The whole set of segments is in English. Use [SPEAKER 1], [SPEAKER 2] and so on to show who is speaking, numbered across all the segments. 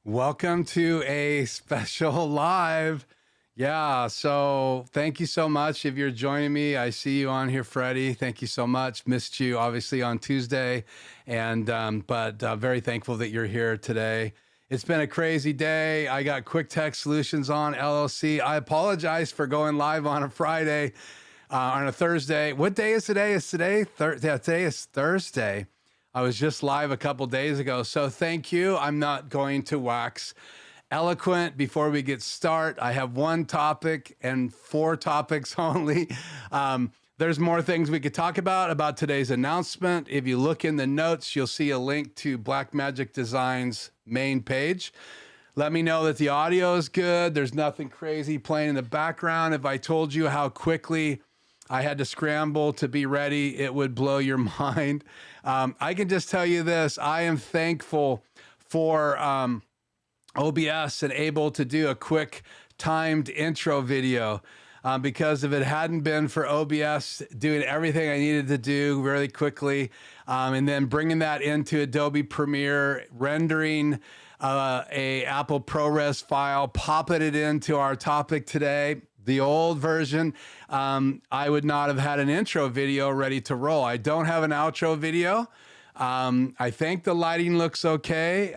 [SPEAKER 1] Welcome to a special live. Yeah, so thank you so much if you're joining me. I see you on here, Freddie. Thank you so much. Missed you obviously on Tuesday, and but very thankful that you're here today. It's been a crazy day. I got Quick Tech Solutions on LLC. I apologize for going live on a Friday, on a Thursday. What day is today? Is today? Today is Thursday. I was just live a couple days ago, so thank you. I'm not going to wax eloquent before we get started. I have one topic and 4 topics only. There's more things we could talk about today's announcement. If you look in the notes, you'll see a link to Blackmagic Design's main page. Let me know that the audio is good. There's nothing crazy playing in the background. If I told you how quickly I had to scramble to be ready, it would blow your mind. I can just tell you this. I am thankful for OBS and able to do a quick timed intro video because if it hadn't been for OBS doing everything I needed to do really quickly and then bringing that into Adobe Premiere, rendering a Apple ProRes file, popping it into our topic today, the old version, I would not have had an intro video ready to roll. I don't have an outro video. I think the lighting looks okay.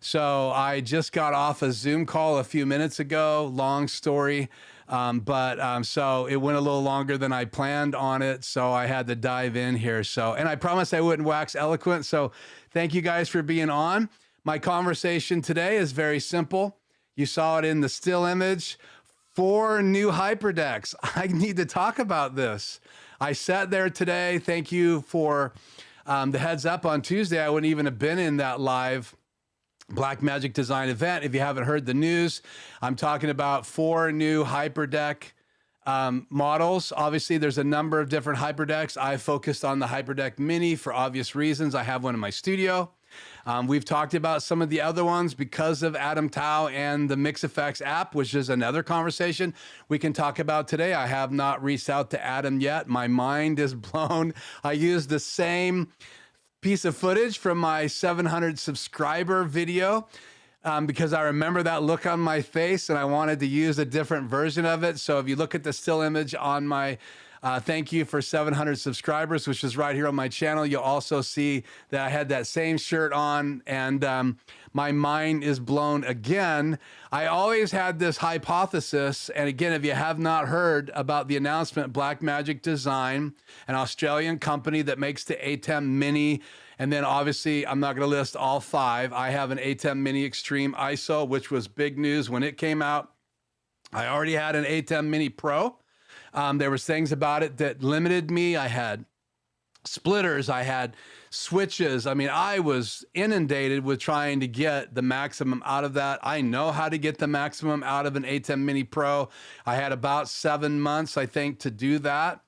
[SPEAKER 1] So I just got off a Zoom call a few minutes ago, long story. So it went a little longer than I planned on it. So I had to dive in here. And I promised I wouldn't wax eloquent. So thank you guys for being on. My conversation today is very simple. You saw it in the still image. 4 new HyperDecks. I need to talk about this. I sat there today. Thank you for the heads up on Tuesday. I wouldn't even have been in that live Blackmagic Design event. If you haven't heard the news, I'm talking about 4 new HyperDeck models. Obviously, there's a number of different HyperDecks. I focused on the HyperDeck Mini for obvious reasons. I have one in my studio. We've talked about some of the other ones because of Adam Tao and the MixFX app, which is another conversation we can talk about today. I have not reached out to Adam yet. My mind is blown. I used the same piece of footage from my 700 subscriber video because I remember that look on my face and I wanted to use a different version of it. So if you look at the still image on my thank you for 700 subscribers, which is right here on my channel. You'll also see that I had that same shirt on and my mind is blown again. I always had this hypothesis. And again, if you have not heard about the announcement, Blackmagic Design, an Australian company that makes the ATEM Mini. And then obviously, I'm not going to list all 5. I have an ATEM Mini Extreme ISO, which was big news when it came out. I already had an ATEM Mini Pro. There was things about it that limited me. I had splitters, I had switches. I mean, I was inundated with trying to get the maximum out of that. I know how to get the maximum out of an ATEM Mini Pro. I had about 7 months, I think, to do that,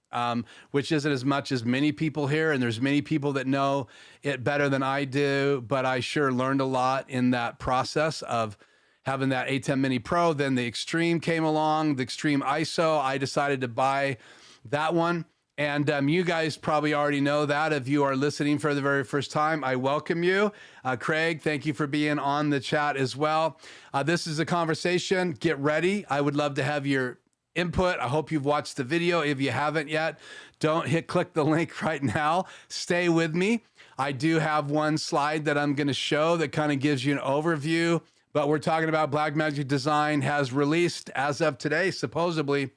[SPEAKER 1] which isn't as much as many people here. And there's many people that know it better than I do, but I sure learned a lot in that process of having that ATEM Mini Pro. Then the Extreme came along, the Extreme ISO. I decided to buy that one. And you guys probably already know that. If you are listening for the very first time, I welcome you. Craig, thank you for being on the chat as well. This is a conversation. Get ready. I would love to have your input. I hope you've watched the video. If you haven't yet, don't click the link right now. Stay with me. I do have one slide that I'm going to show that kind of gives you an overview. But we're talking about Blackmagic Design has released, as of today, supposedly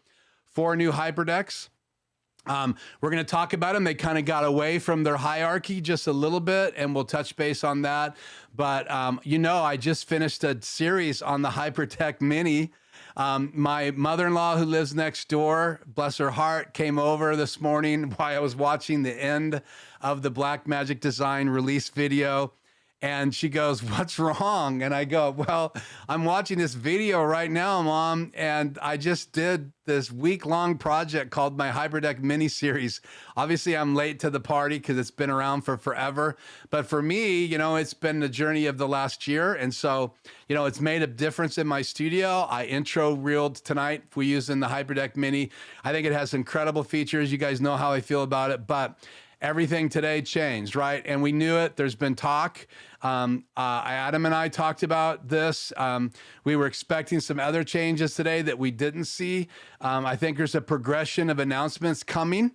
[SPEAKER 1] 4 new HyperDecks. We're going to talk about them. They kind of got away from their hierarchy just a little bit, and we'll touch base on that. But, I just finished a series on the HyperDeck Mini. My mother-in-law, who lives next door, bless her heart, came over this morning while I was watching the end of the Blackmagic Design release video. And she goes, "What's wrong?" And I go, "Well, I'm watching this video right now, Mom, and I just did this week-long project called my HyperDeck Mini Series. Obviously, I'm late to the party because it's been around for forever. But for me, it's been the journey of the last year. And so, it's made a difference in my studio. I intro reeled tonight. We're using the HyperDeck Mini. I think it has incredible features. You guys know how I feel about it. But everything today changed, right? And we knew it. There's been talk. Adam and I talked about this. We were expecting some other changes today that we didn't see. I think there's a progression of announcements coming.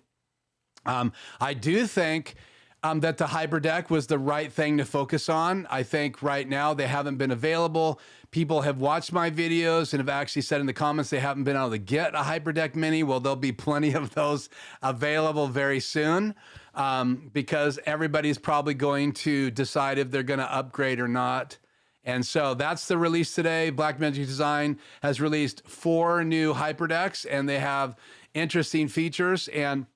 [SPEAKER 1] I do think that the HyperDeck was the right thing to focus on. I think right now they haven't been available. People have watched my videos and have actually said in the comments they haven't been able to get a HyperDeck Mini. Well, there'll be plenty of those available very soon because everybody's probably going to decide if they're going to upgrade or not. And so that's the release today. Blackmagic Design has released 4 new HyperDecks, and they have interesting features. And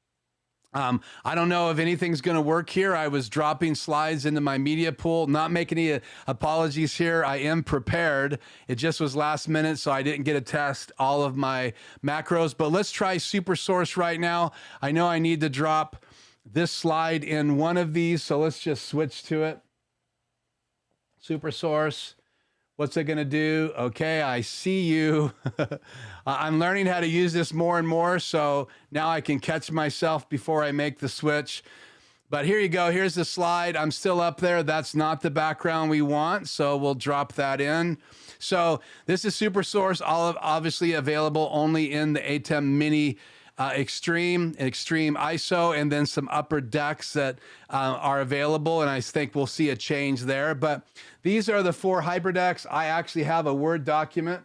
[SPEAKER 1] I don't know if anything's going to work here. I was dropping slides into my media pool, not making any apologies here. I am prepared. It just was last minute, so I didn't get to test all of my macros. But let's try Super Source right now. I know I need to drop this slide in one of these, so let's just switch to it. Super Source. What's it going to do? Okay, I see you. I'm learning how to use this more and more, so now I can catch myself before I make the switch. But here you go. Here's the slide. I'm still up there. That's not the background we want, so we'll drop that in. So this is Super Source, obviously available only in the ATEM Mini Extreme ISO, and then some upper decks that are available, and I think we'll see a change there. But these are the 4 HyperDecks. I actually have a Word document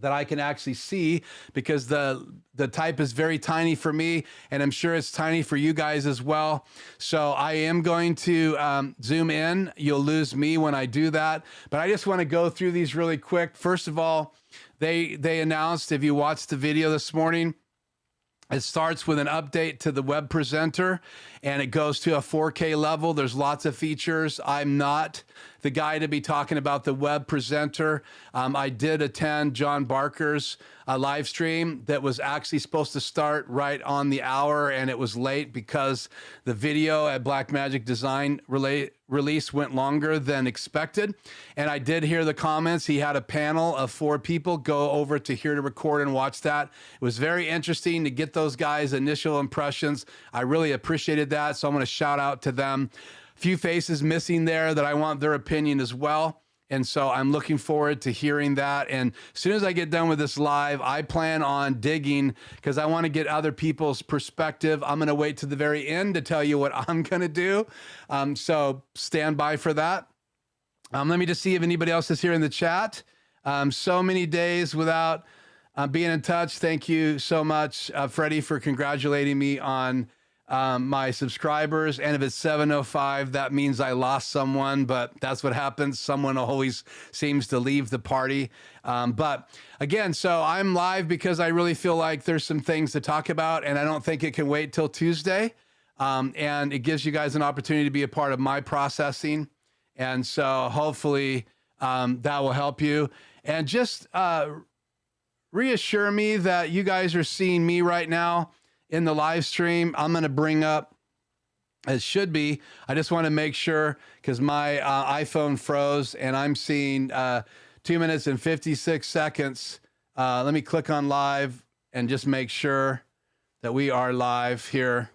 [SPEAKER 1] that I can actually see because the type is very tiny for me, and I'm sure it's tiny for you guys as well. So I am going to zoom in. You'll lose me when I do that, but I just want to go through these really quick. First of all, they announced, if you watched the video this morning, it starts with an update to the web presenter, and it goes to a 4K level. There's lots of features. I'm not the guy to be talking about the web presenter. I did attend John Barker's live stream that was actually supposed to start right on the hour, and it was late because the video at Blackmagic Design release went longer than expected. And I did hear the comments. He had a panel of 4 people go over to here to record and watch that. It was very interesting to get those guys' initial impressions. I really appreciated that, so I'm going to shout out to them. Few faces missing there that I want their opinion as well. And so I'm looking forward to hearing that. And as soon as I get done with this live, I plan on digging because I want to get other people's perspective. I'm going to wait to the very end to tell you what I'm going to do. So stand by for that. Let me just see if anybody else is here in the chat. So many days without being in touch. Thank you so much, Freddie, for congratulating me on my subscribers. And if it's 705, that means I lost someone, but that's what happens. Someone always seems to leave the party. But again, so I'm live because I really feel like there's some things to talk about, and I don't think it can wait till Tuesday. And it gives you guys an opportunity to be a part of my processing. And so hopefully that will help you. And just reassure me that you guys are seeing me right now in the live stream. I'm going to bring up, it should be, I just want to make sure because my iPhone froze and I'm seeing 2 minutes and 56 seconds. Let me click on live and just make sure that we are live here.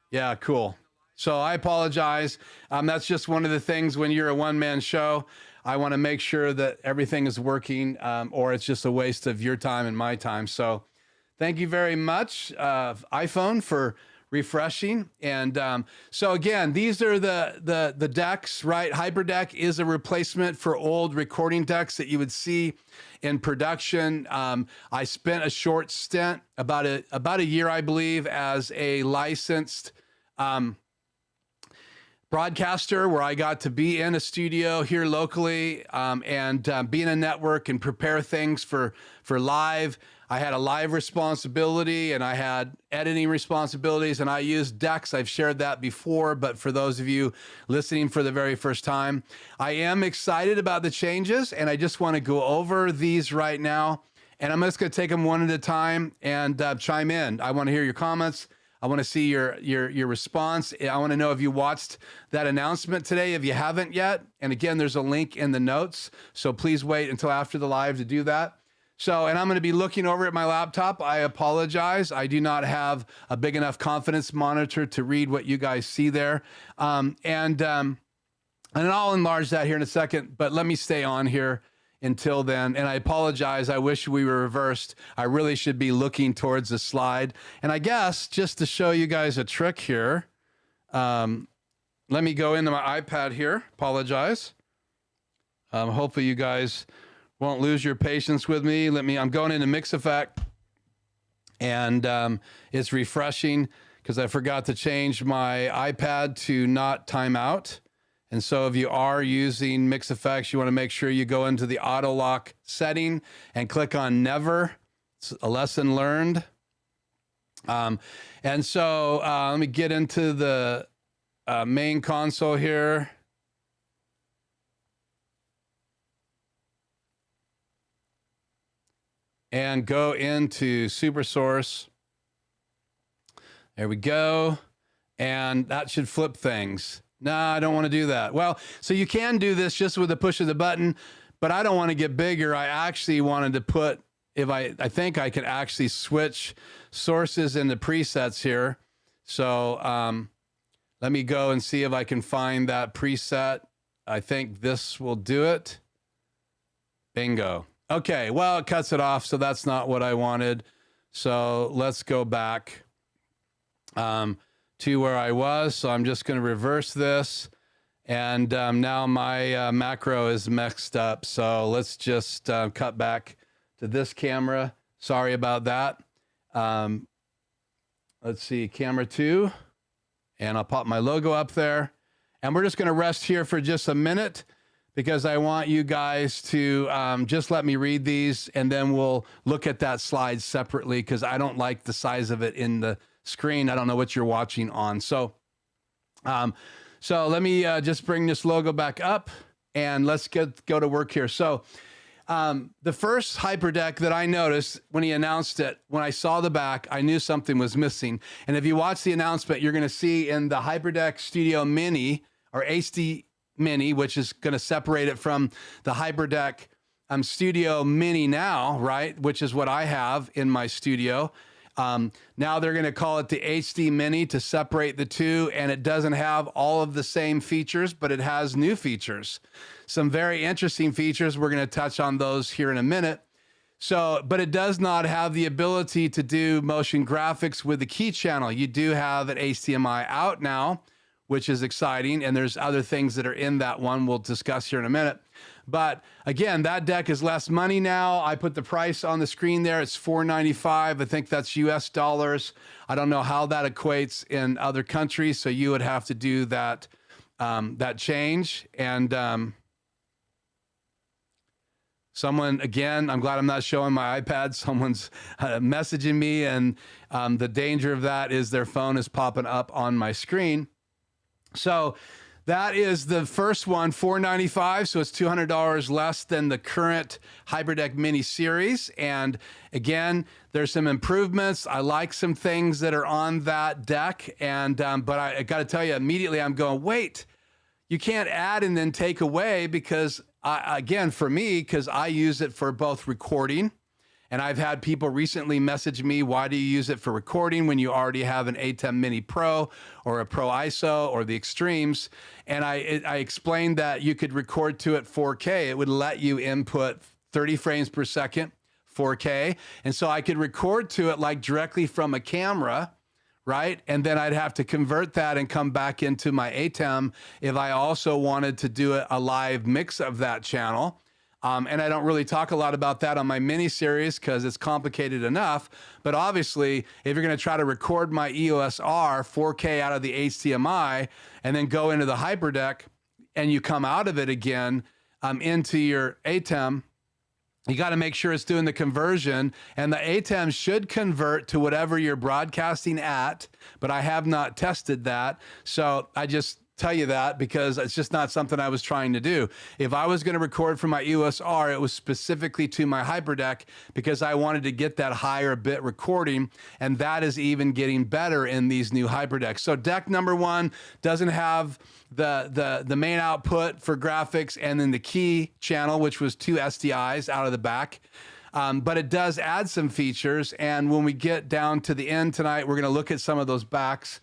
[SPEAKER 1] Yeah, cool. So I apologize. That's just one of the things when you're a one-man show. I want to make sure that everything is working or it's just a waste of your time and my time. So thank you very much, iPhone, for refreshing. And so again, these are the decks, right? HyperDeck is a replacement for old recording decks that you would see in production. I spent a short stint, about a year, I believe, as a licensed broadcaster where I got to be in a studio here locally and be in a network and prepare things for live. I had a live responsibility and I had editing responsibilities, and I used decks. I've shared that before, but for those of you listening for the very first time, I am excited about the changes, and I just want to go over these right now. And I'm just going to take them one at a time and chime in. I want to hear your comments. I want to see your response. I want to know if you watched that announcement today, if you haven't yet. And again, there's a link in the notes, so please wait until after the live to do that. So, and I'm going to be looking over at my laptop. I apologize. I do not have a big enough confidence monitor to read what you guys see there. And I'll enlarge that here in a second, but let me stay on here until then. And I apologize. I wish we were reversed. I really should be looking towards the slide. And I guess just to show you guys a trick here, let me go into my iPad here. Apologize. Hopefully you guys won't lose your patience with me. I'm going into Mix Effect, and it's refreshing because I forgot to change my iPad to not timeout. And so if you are using Mix Effects, you want to make sure you go into the auto lock setting and click on Never. It's a lesson learned. And so let me get into the main console here. And go into SuperSource. There we go. And that should flip things. No, I don't want to do that. Well, so you can do this just with the push of the button, but I don't want to get bigger. I actually wanted to put, I think I could actually switch sources into presets here. So let me go and see if I can find that preset. I think this will do it. Bingo. Okay, well, it cuts it off, so that's not what I wanted. So let's go back to where I was. So I'm just going to reverse this. And now my macro is mixed up. So let's just cut back to this camera. Sorry about that. Let's see, camera 2. And I'll pop my logo up there. And we're just going to rest here for just a minute, because I want you guys to just let me read these, and then we'll look at that slide separately, because I don't like the size of it in the screen. I don't know what you're watching on. So let me just bring this logo back up, and let's go to work here. So the first HyperDeck that I noticed when he announced it, when I saw the back, I knew something was missing. And if you watch the announcement, you're going to see in the HyperDeck Studio Mini, or HD Mini, which is going to separate it from the HyperDeck Studio Mini now, right? Which is what I have in my studio. Now they're going to call it the HD Mini to separate the two, and it doesn't have all of the same features, but it has new features. Some very interesting features. We're going to touch on those here in a minute. So, but it does not have the ability to do motion graphics with the key channel. You do have an HDMI out now, which is exciting. And there's other things that are in that one we'll discuss here in a minute. But again, that deck is less money now. I put the price on the screen there. It's $495. I think that's US dollars. I don't know how that equates in other countries. So you would have to do that, that change. And someone, again, I'm glad I'm not showing my iPad. Someone's messaging me, and the danger of that is their phone is popping up on my screen. So that is the first one, $495. So it's $200 less than the current HyperDeck Mini series. And again, there's some improvements. I like some things that are on that deck. And but I got to tell you, immediately I'm going, wait, you can't add and then take away, because again, for me, because I use it for both recording. And I've had people recently message me, why do you use it for recording when you already have an ATEM Mini Pro or a Pro ISO or the Extremes? And I explained that you could record to it 4K. It would let you input 30 frames per second, 4K. And so I could record to it like directly from a camera, right? And then I'd have to convert that and come back into my ATEM if I also wanted to do a live mix of that channel. And I don't really talk a lot about that on my mini series because it's complicated enough. But obviously, if you're going to try to record my EOS-R 4K out of the HDMI and then go into the HyperDeck and you come out of it again into your ATEM, you got to make sure it's doing the conversion. And the ATEM should convert to whatever you're broadcasting at. But I have not tested that. So I just tell you that because it's just not something I was trying to do. If I was going to record from my EOS-R, it was specifically to my HyperDeck because I wanted to get that higher bit recording, and that is even getting better in these new HyperDecks. So deck number one doesn't have the main output for graphics and then the key channel, which was two SDIs out of the back. but it does add some features. And when we get down to the end tonight, we're going to look at some of those backs.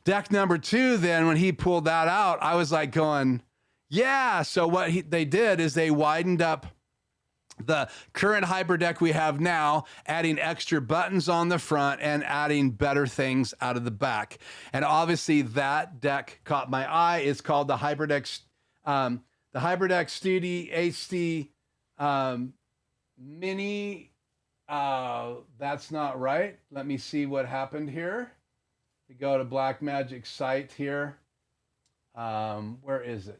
[SPEAKER 1] Deck number 2, then when he pulled that out, I was like going, yeah. So what they did is they widened up the current HyperDeck we have now, adding extra buttons on the front and adding better things out of the back. And obviously that deck caught my eye. It's called the HyperDeck Studio HD Mini. That's not right. Let me see what happened here. We go to Blackmagic site here. Where is it?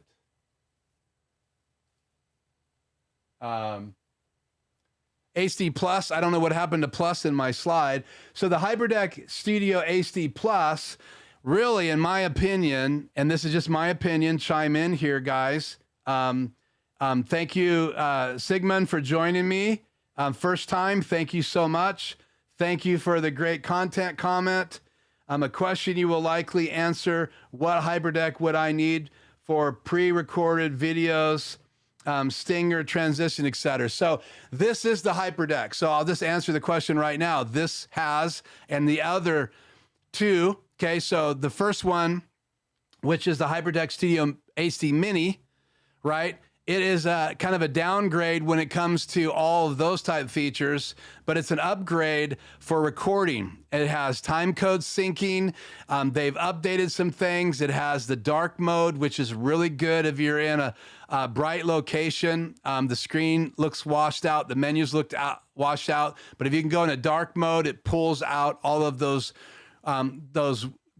[SPEAKER 1] HD Plus. I don't know what happened to Plus in my slide. So the HyperDeck Studio HD Plus, really, in my opinion, and this is just my opinion, chime in here, guys. Thank you, Sigmund, for joining me. First time, thank you so much. Thank you for the great content comment. A question you will likely answer: what HyperDeck would I need for pre-recorded videos, stinger, transition, etc. So this is the HyperDeck. So I'll just answer the question right now. This has, and the other two, okay, so the first one, which is the HyperDeck Studio HD Mini, right? It is kind of a downgrade when it comes to all of those type features, but it's an upgrade for recording. It has timecode syncing. They've updated some things. It has the dark mode, which is really good if you're in a bright location. The screen looks washed out. The menus looked washed out. But if you can go in a dark mode, it pulls out all of those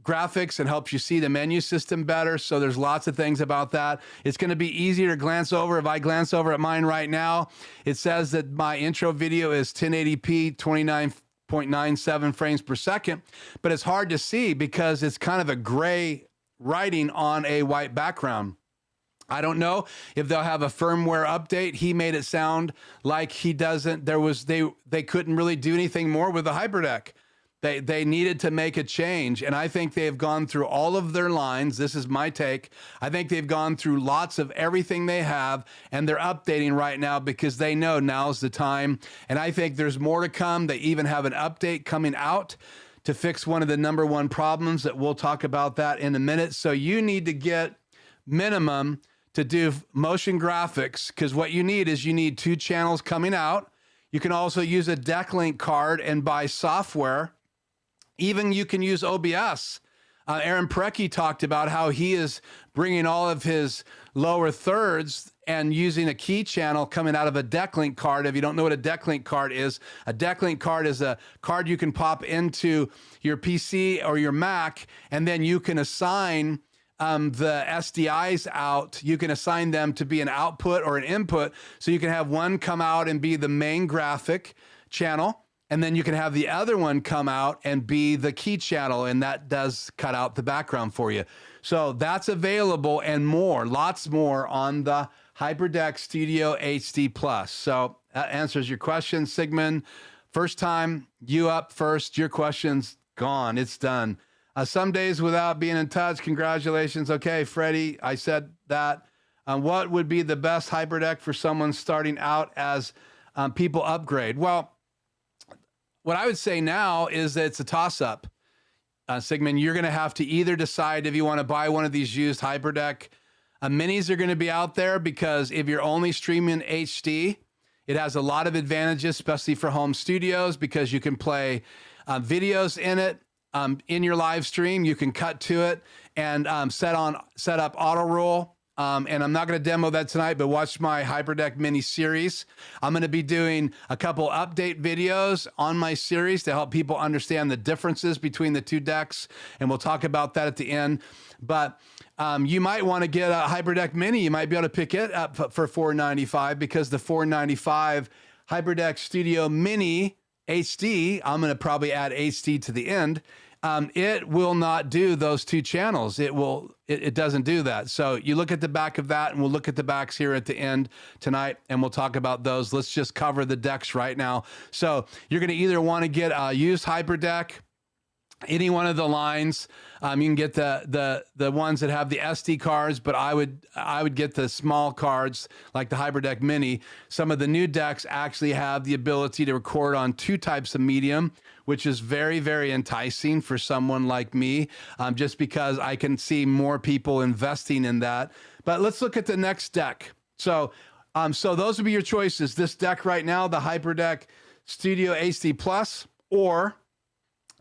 [SPEAKER 1] graphics and helps you see the menu system better. So there's lots of things about that. It's going to be easier to glance over. If I glance over at mine right now, it says that my intro video is 1080p, 29.97 frames per second, but it's hard to see because it's kind of a gray writing on a white background. I don't know if they'll have a firmware update. He made it sound like he doesn't. They couldn't really do anything more with the HyperDeck. They needed to make a change, and I think they've gone through all of their lines. This is my take. I think they've gone through lots of everything they have, and they're updating right now because they know now's the time. And I think there's more to come. They even have an update coming out to fix one of the #1 problems that we'll talk about that in a minute. So you need to get minimum to do motion graphics, because what you need is 2 channels coming out. You can also use a deck link card and buy software. Even you can use OBS. Aaron Precki talked about how he is bringing all of his lower thirds and using a key channel coming out of a deck link card. If you don't know what a deck link card is, a deck link card is a card you can pop into your PC or your Mac, and then you can assign the SDIs out. You can assign them to be an output or an input. So you can have one come out and be the main graphic channel, and then you can have the other one come out and be the key channel, and that does cut out the background for you. So that's available and more, lots more on the HyperDeck Studio HD Plus. So that answers your question, Sigmund. First time, you up first. Your question's gone. It's done. Some days without being in touch. Congratulations. Okay, Freddie, I said that. What would be the best HyperDeck for someone starting out as people upgrade? Well, what I would say now is that it's a toss-up. Sigmund, you're going to have to either decide if you want to buy one of these used HyperDeck. Minis are going to be out there because if you're only streaming HD, it has a lot of advantages, especially for home studios, because you can play videos in it. In your live stream, you can cut to it and set up auto roll. And I'm not going to demo that tonight, but watch my HyperDeck mini series. I'm going to be doing a couple update videos on my series to help people understand the differences between the two decks, and we'll talk about that at the end. But you might want to get a HyperDeck mini. You might be able to pick it up for $495, because the $495 HyperDeck Studio Mini HD, I'm going to probably add HD to the end. It will not do those 2 channels. It doesn't do that. So you look at the back of that, and we'll look at the backs here at the end tonight, and we'll talk about those. Let's just cover the decks right now. So you're going to either want to get a used HyperDeck any one of the lines. You can get the ones that have the SD cards, but I would get the small cards like the HyperDeck Mini. Some of the new decks actually have the ability to record on 2 types of medium, which is very, very enticing for someone like me, just because I can see more people investing in that. But let's look at the next deck. So those would be your choices. This deck right now, the HyperDeck Studio HD Plus, or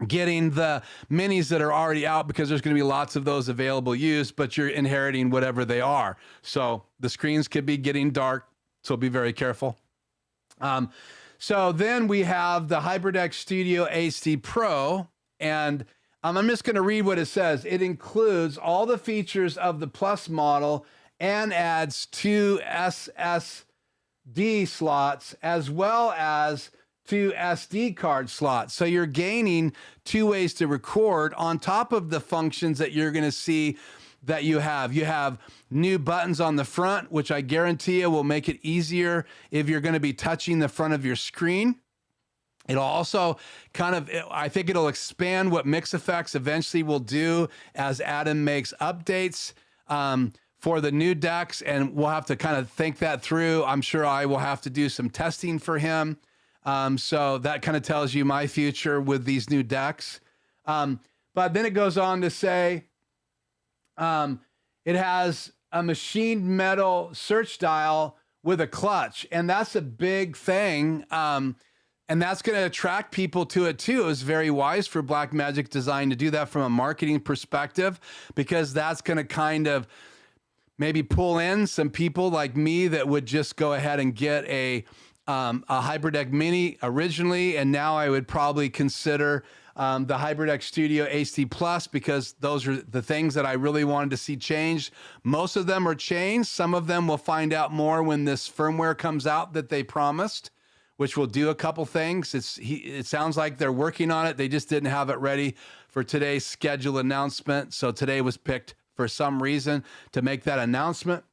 [SPEAKER 1] getting the minis that are already out, because there's going to be lots of those available used, but you're inheriting whatever they are. So the screens could be getting dark, so be very careful. So then we have the HyperDeck Studio HD Pro, and I'm just going to read what it says. It includes all the features of the Plus model and adds 2 SSD slots as well as 2 SD card slots. So you're gaining 2 ways to record on top of the functions that you're going to see that you have. You have new buttons on the front, which I guarantee you will make it easier if you're going to be touching the front of your screen. It'll also I think it'll expand what Mix Effects eventually will do as Adam makes updates for the new decks, and we'll have to kind of think that through. I'm sure I will have to do some testing for him. So that kind of tells you my future with these new decks. But then it goes on to say it has a machined metal search dial with a clutch, and that's a big thing. And that's going to attract people to it too. It was very wise for Blackmagic Design to do that from a marketing perspective, because that's going to kind of maybe pull in some people like me that would just go ahead and get a HyperDeck Mini originally, and now I would probably consider the HyperDeck Studio HD Plus, because those are the things that I really wanted to see changed. Most of them are changed. Some of them we'll find out more when this firmware comes out that they promised, which will do a couple things. It sounds like they're working on it. They just didn't have it ready for today's scheduled announcement. So today was picked for some reason to make that announcement.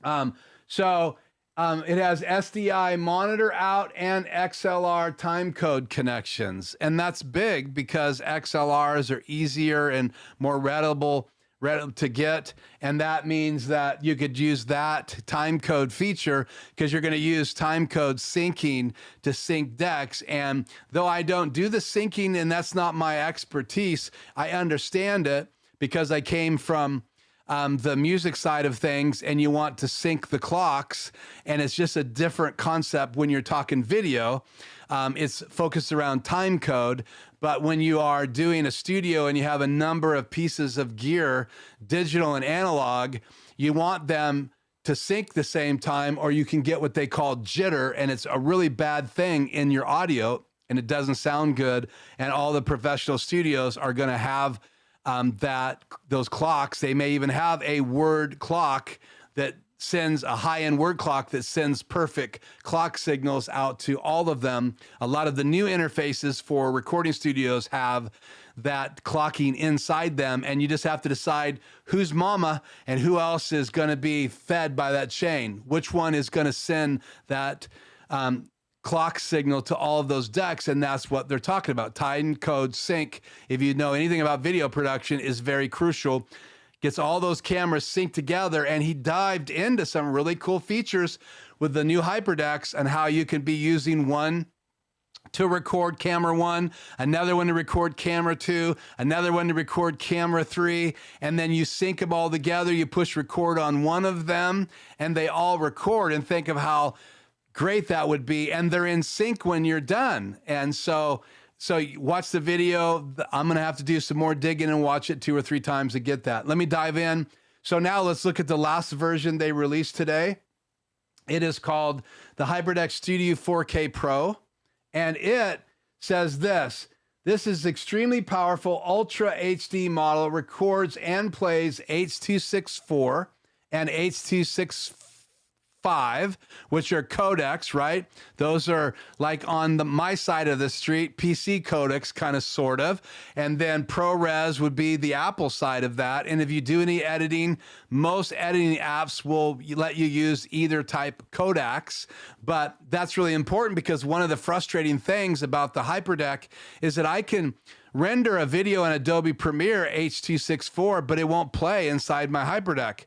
[SPEAKER 1] It has SDI monitor out and XLR timecode connections. And that's big because XLRs are easier and more readable to get. And that means that you could use that timecode feature, because you're going to use timecode syncing to sync decks. And though I don't do the syncing and that's not my expertise, I understand it because I came from the music side of things, and you want to sync the clocks, and it's just a different concept when you're talking video. It's focused around time code, but when you are doing a studio and you have a number of pieces of gear, digital and analog, you want them to sync the same time, or you can get what they call jitter, and it's a really bad thing in your audio, and it doesn't sound good, and all the professional studios are going to have those clocks. They may even have a word clock that sends a high-end word clock that sends perfect clock signals out to all of them. A lot of the new interfaces for recording studios have that clocking inside them, and you just have to decide who's mama and who else is going to be fed by that chain. Which one is going to send that clock signal to all of those decks, and that's what they're talking about. Time code sync, if you know anything about video production, is very crucial. Gets all those cameras synced together, and he dived into some really cool features with the new HyperDecks and how you can be using one to record camera 1, another one to record camera 2, another one to record camera 3, and then you sync them all together. You push record on one of them, and they all record, and think of how great that would be, and they're in sync when you're done. And so you watch the video. I'm going to have to do some more digging and watch it 2 or 3 times to get that. Let me dive in. So now let's look at the last version they released today. It is called the HyperDeck Studio 4K Pro, and it says this. This is extremely powerful Ultra HD model, records and plays H.264 and H.264 5, which are codecs, right? Those are like on my side of the street, PC codecs, kind of, sort of. And then ProRes would be the Apple side of that. And if you do any editing, most editing apps will let you use either type codecs. But that's really important because one of the frustrating things about the HyperDeck is that I can render a video in Adobe Premiere H.264, but it won't play inside my HyperDeck.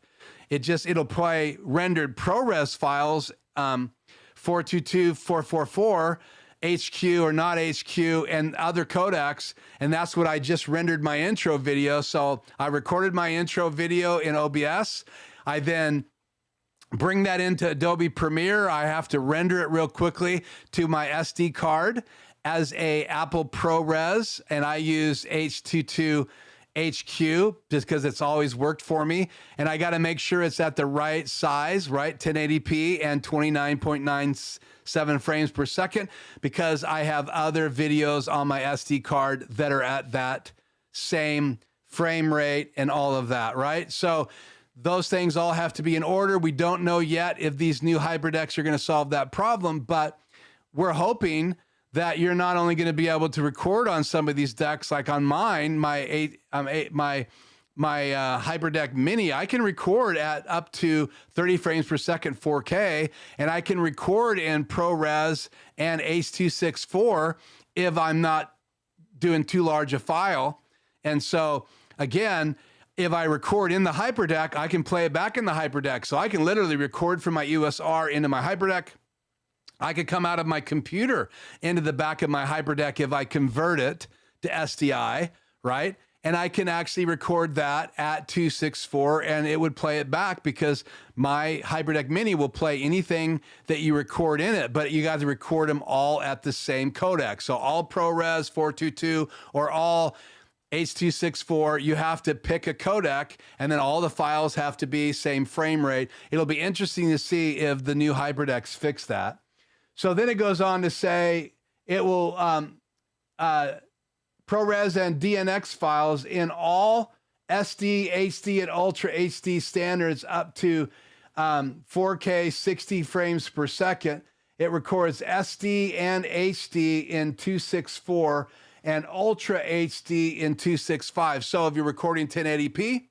[SPEAKER 1] It'll play rendered ProRes files, 422, 444, HQ or not HQ, and other codecs. And that's what I just rendered my intro video. So I recorded my intro video in OBS. I then bring that into Adobe Premiere. I have to render it real quickly to my SD card as a Apple ProRes, and I use H.264 HQ just because it's always worked for me. And I got to make sure it's at the right size, right? 1080p and 29.97 frames per second, because I have other videos on my SD card that are at that same frame rate and all of that, right? So those things all have to be in order. We don't know yet if these new HyperDecks are going to solve that problem, but we're hoping that you're not only going to be able to record on some of these decks, like on mine, my HyperDeck Mini, I can record at up to 30 frames per second 4K, and I can record in ProRes and H.264 if I'm not doing too large a file. And so again, if I record in the HyperDeck, I can play it back in the HyperDeck. So I can literally record from my USR into my HyperDeck. I could come out of my computer into the back of my HyperDeck if I convert it to SDI, right? And I can actually record that at 264 and it would play it back because my HyperDeck Mini will play anything that you record in it, but you got to record them all at the same codec. So all ProRes 422 or all H.264, you have to pick a codec and then all the files have to be same frame rate. It'll be interesting to see if the new HyperDecks fix that. So then it goes on to say it will ProRes and DNx files in all SD, HD, and Ultra HD standards up to 4K 60 frames per second. It records SD and HD in 264 and Ultra HD in 265. So if you're recording 1080p,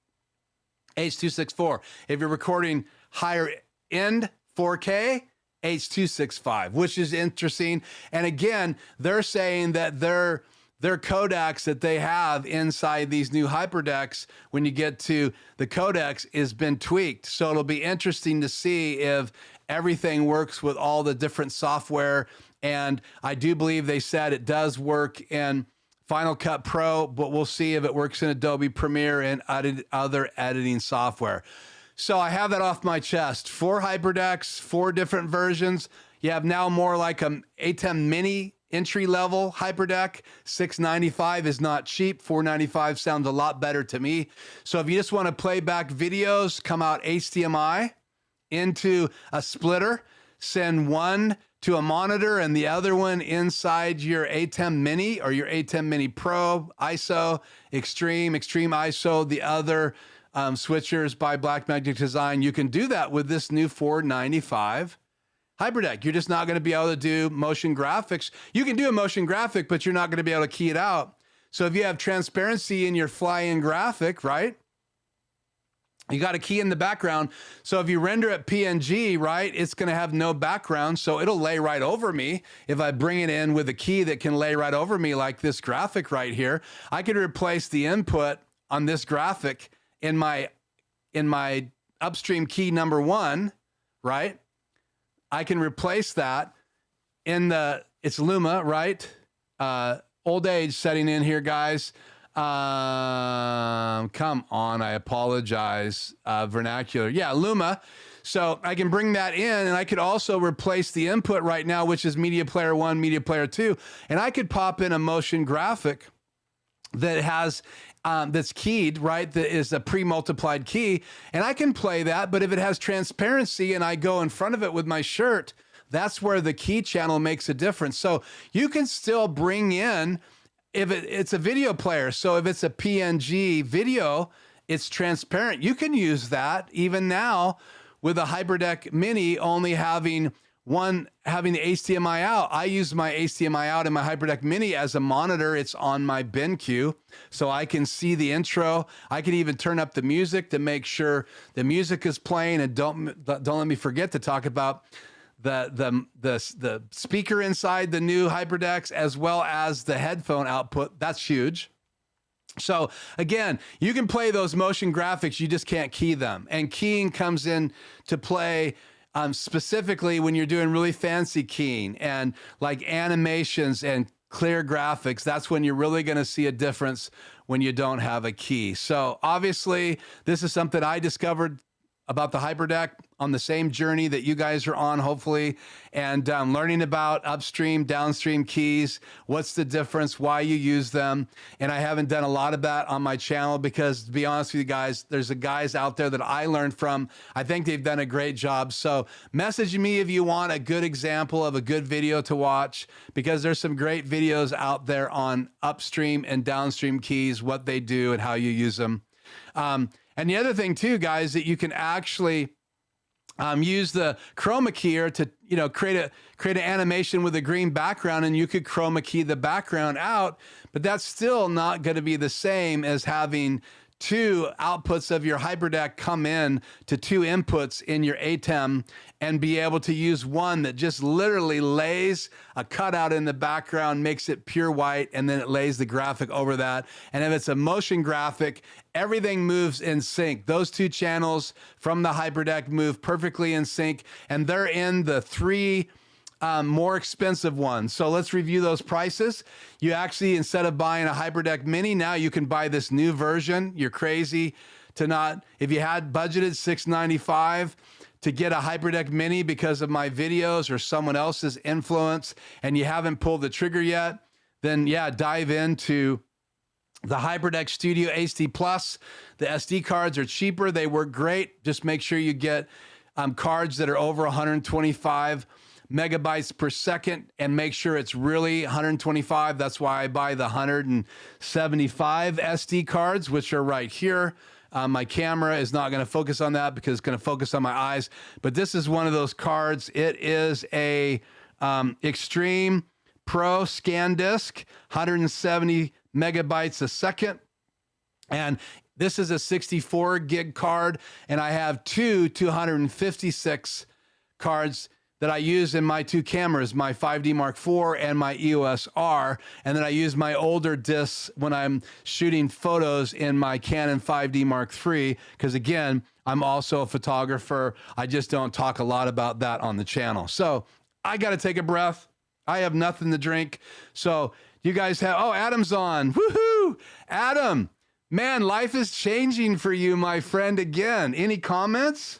[SPEAKER 1] H.264. If you're recording higher end 4K, H.265, which is interesting. And again, they're saying that their codecs that they have inside these new HyperDecks, when you get to the codecs, has been tweaked. So it'll be interesting to see if everything works with all the different software. And I do believe they said it does work in Final Cut Pro, but we'll see if it works in Adobe Premiere and other editing software. So I have that off my chest. 4 HyperDecks, 4 different versions. You have now more like an ATEM Mini entry-level HyperDeck. $695 is not cheap. $495 sounds a lot better to me. So if you just want to play back videos, come out HDMI into a splitter, send one to a monitor and the other one inside your ATEM Mini or your ATEM Mini Pro, ISO, Extreme ISO, the other switchers by Blackmagic Design. You can do that with this new $495 HyperDeck. You're just not going to be able to do motion graphics. You can do a motion graphic, but you're not going to be able to key it out. So if you have transparency in your fly-in graphic, right, you got to key in the background. So if you render it PNG, right, it's going to have no background. So it'll lay right over me. If I bring it in with a key that can lay right over me, like this graphic right here, I could replace the input on this graphic in my upstream key number 1, right? I can replace that in it's Luma, right? Old age setting in here, guys. Come on, I apologize. Vernacular. Yeah, Luma. So I can bring that in and I could also replace the input right now, which is Media Player 1, Media Player 2. And I could pop in a motion graphic that has that's keyed, right? That is a pre-multiplied key. And I can play that, but if it has transparency and I go in front of it with my shirt, that's where the key channel makes a difference. So you can still bring in, if it's a video player. So if it's a PNG video, it's transparent. You can use that even now with a HyperDeck Mini only having the HDMI out. I use my HDMI out in my HyperDeck Mini as a monitor. It's on my BenQ, so I can see the intro. I can even turn up the music to make sure the music is playing. And don't let me forget to talk about the speaker inside the new HyperDecks, as well as the headphone output. That's huge. So again, you can play those motion graphics, you just can't key them. And keying comes in to play specifically when you're doing really fancy keying and like animations and clear graphics. That's when you're really going to see a difference when you don't have a key. So obviously, this is something I discovered about the HyperDeck on the same journey that you guys are on, hopefully, and learning about upstream, downstream keys, what's the difference, why you use them. And I haven't done a lot of that on my channel because, to be honest with you guys, there's the guys out there that I learned from. I think they've done a great job. So message me if you want a good example of a good video to watch, because there's some great videos out there on upstream and downstream keys, what they do and how you use them. And the other thing too, guys, that you can actually use the chroma keyer to, create an animation with a green background, and you could chroma key the background out, but that's still not going to be the same as having two outputs of your HyperDeck come in to two inputs in your ATEM and be able to use one that just literally lays a cutout in the background, makes it pure white, and then it lays the graphic over that. And if it's a motion graphic, everything moves in sync. Those two channels from the HyperDeck move perfectly in sync, and they're in the three more expensive ones. So let's review those prices. You actually, instead of buying a HyperDeck Mini, now you can buy this new version. You're crazy to not, if you had budgeted $695 to get a HyperDeck Mini because of my videos or someone else's influence, and you haven't pulled the trigger yet, then yeah, dive into the HyperDeck Studio HD Plus. The SD cards are cheaper. They work great. Just make sure you get cards that are over 125 megabytes per second, and make sure it's really 125. That's why I buy the 175 SD cards, which are right here. My camera is not going to focus on that because it's going to focus on my eyes, but this is one of those cards. It is a Extreme Pro scan disk, 170 megabytes a second. And this is a 64 gig card, and I have two 256 cards that I use in my two cameras, my 5D Mark IV and my EOS-R, and then I use my older discs when I'm shooting photos in my Canon 5D Mark III, because again, I'm also a photographer. I just don't talk a lot about that on the channel. So I got to take a breath. I have nothing to drink. So you guys have, oh, Adam's on. Woohoo! Adam, man, life is changing for you, my friend, again. Any comments?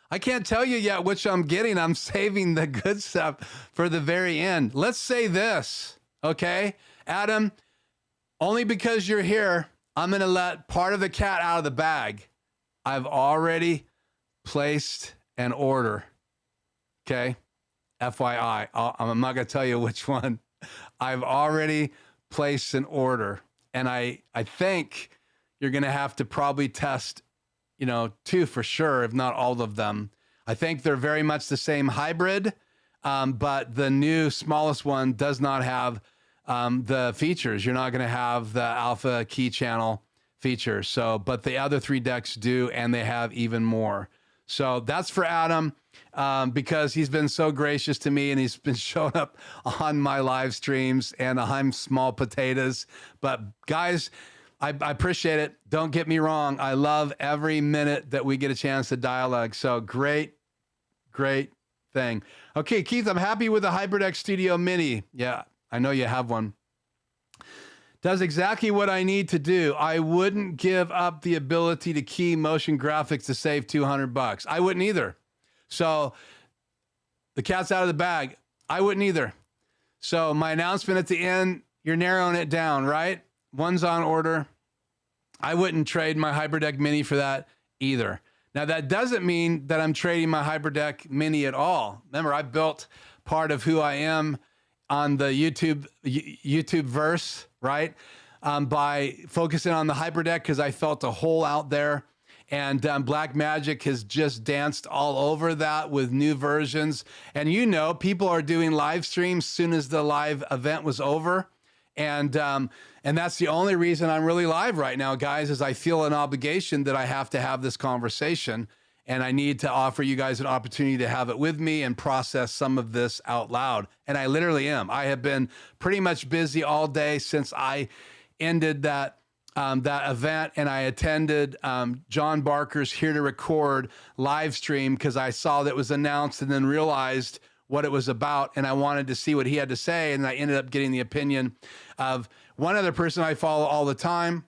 [SPEAKER 1] I can't tell you yet which I'm getting. I'm saving the good stuff for the very end. Let's say this, okay? Adam, only because you're here, I'm going to let part of the cat out of the bag. I've already placed an order, okay? FYI, I'm not going to tell you which one. I've already placed an order, and I think you're going to have to probably test two for sure, if not all of them. I think they're very much the same hybrid, but the new smallest one does not have the features. You're not going to have the alpha key channel feature. So, but the other three decks do, and they have even more. So that's for Adam, because he's been so gracious to me, and he's been showing up on my live streams, and I'm small potatoes. But guys, I appreciate it. Don't get me wrong. I love every minute that we get a chance to dialogue. So great thing. Okay, Keith, I'm happy with the HyperDeck Studio Mini. Yeah, I know you have one. Does exactly what I need to do. I wouldn't give up the ability to key motion graphics to save $200. I wouldn't either. So the cat's out of the bag. I wouldn't either. So my announcement at the end, you're narrowing it down, right? One's on order. I wouldn't trade my HyperDeck Mini for that either. Now, that doesn't mean that I'm trading my HyperDeck Mini at all. Remember, I built part of who I am on the YouTube verse, right? By focusing on the HyperDeck, because I felt a hole out there And Blackmagic has just danced all over that with new versions. And you know, people are doing live streams soon as the live event was over. And that's the only reason I'm really live right now, guys, is I feel an obligation that I have to have this conversation. And I need to offer you guys an opportunity to have it with me and process some of this out loud. And I literally am. I have been pretty much busy all day since I ended that event, and I attended John Barker's Here to Record live stream because I saw that it was announced and then realized what it was about, and I wanted to see what he had to say, and I ended up getting the opinion of one other person I follow all the time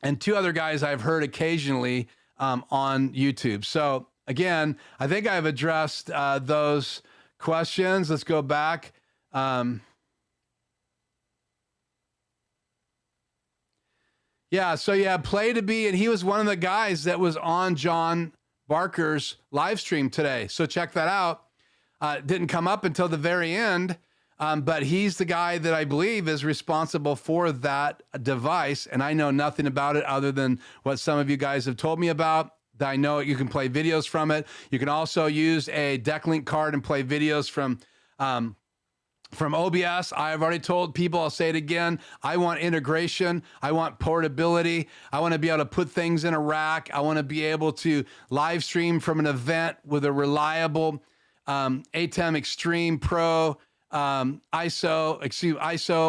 [SPEAKER 1] and two other guys I've heard occasionally on YouTube. So again, I think I've addressed those questions. Let's go back. Yeah, so yeah, Play to Be, and he was one of the guys that was on John Barker's live stream today. So check that out. Didn't come up until the very end, but he's the guy that I believe is responsible for that device, and I know nothing about it other than what some of you guys have told me about. I know you can play videos from it. You can also use a DeckLink card and play videos from OBS. I've already told people, I'll say it again, I want integration. I want portability. I want to be able to put things in a rack. I want to be able to live stream from an event with a reliable ATEM Extreme Pro ISO,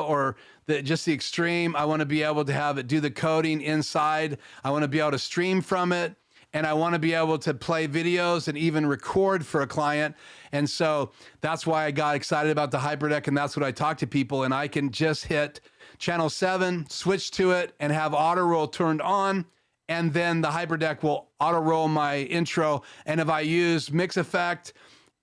[SPEAKER 1] or just the Extreme. I want to be able to have it do the coding inside. I want to be able to stream from it. And I want to be able to play videos and even record for a client. And so that's why I got excited about the HyperDeck, and that's what I talk to people. And I can just hit channel 7, switch to it, and have auto roll turned on. And then the HyperDeck will auto roll my intro. And if I use Mix Effect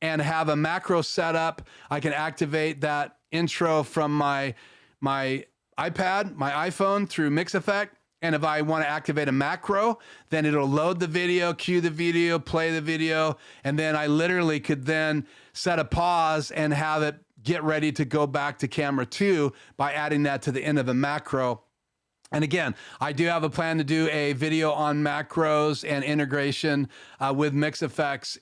[SPEAKER 1] and have a macro set up, I can activate that intro from my iPad, my iPhone through Mix Effect. And if I want to activate a macro, then it'll load the video, cue the video, play the video, and then I literally could then set a pause and have it get ready to go back to camera 2 by adding that to the end of a macro. And again, I do have a plan to do a video on macros and integration with Mix Effects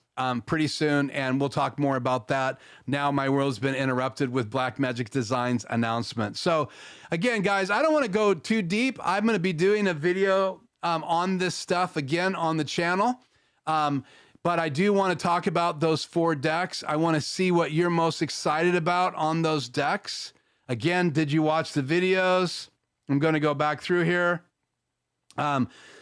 [SPEAKER 1] pretty soon, and we'll talk more about that. Now my world's been interrupted with Blackmagic Design's announcement. So again, guys, I don't want to go too deep. I'm going to be doing a video on this stuff again on the channel. But I do want to talk about those 4 decks. I want to see what you're most excited about on those decks. Again, did you watch the videos? I'm going to go back through here.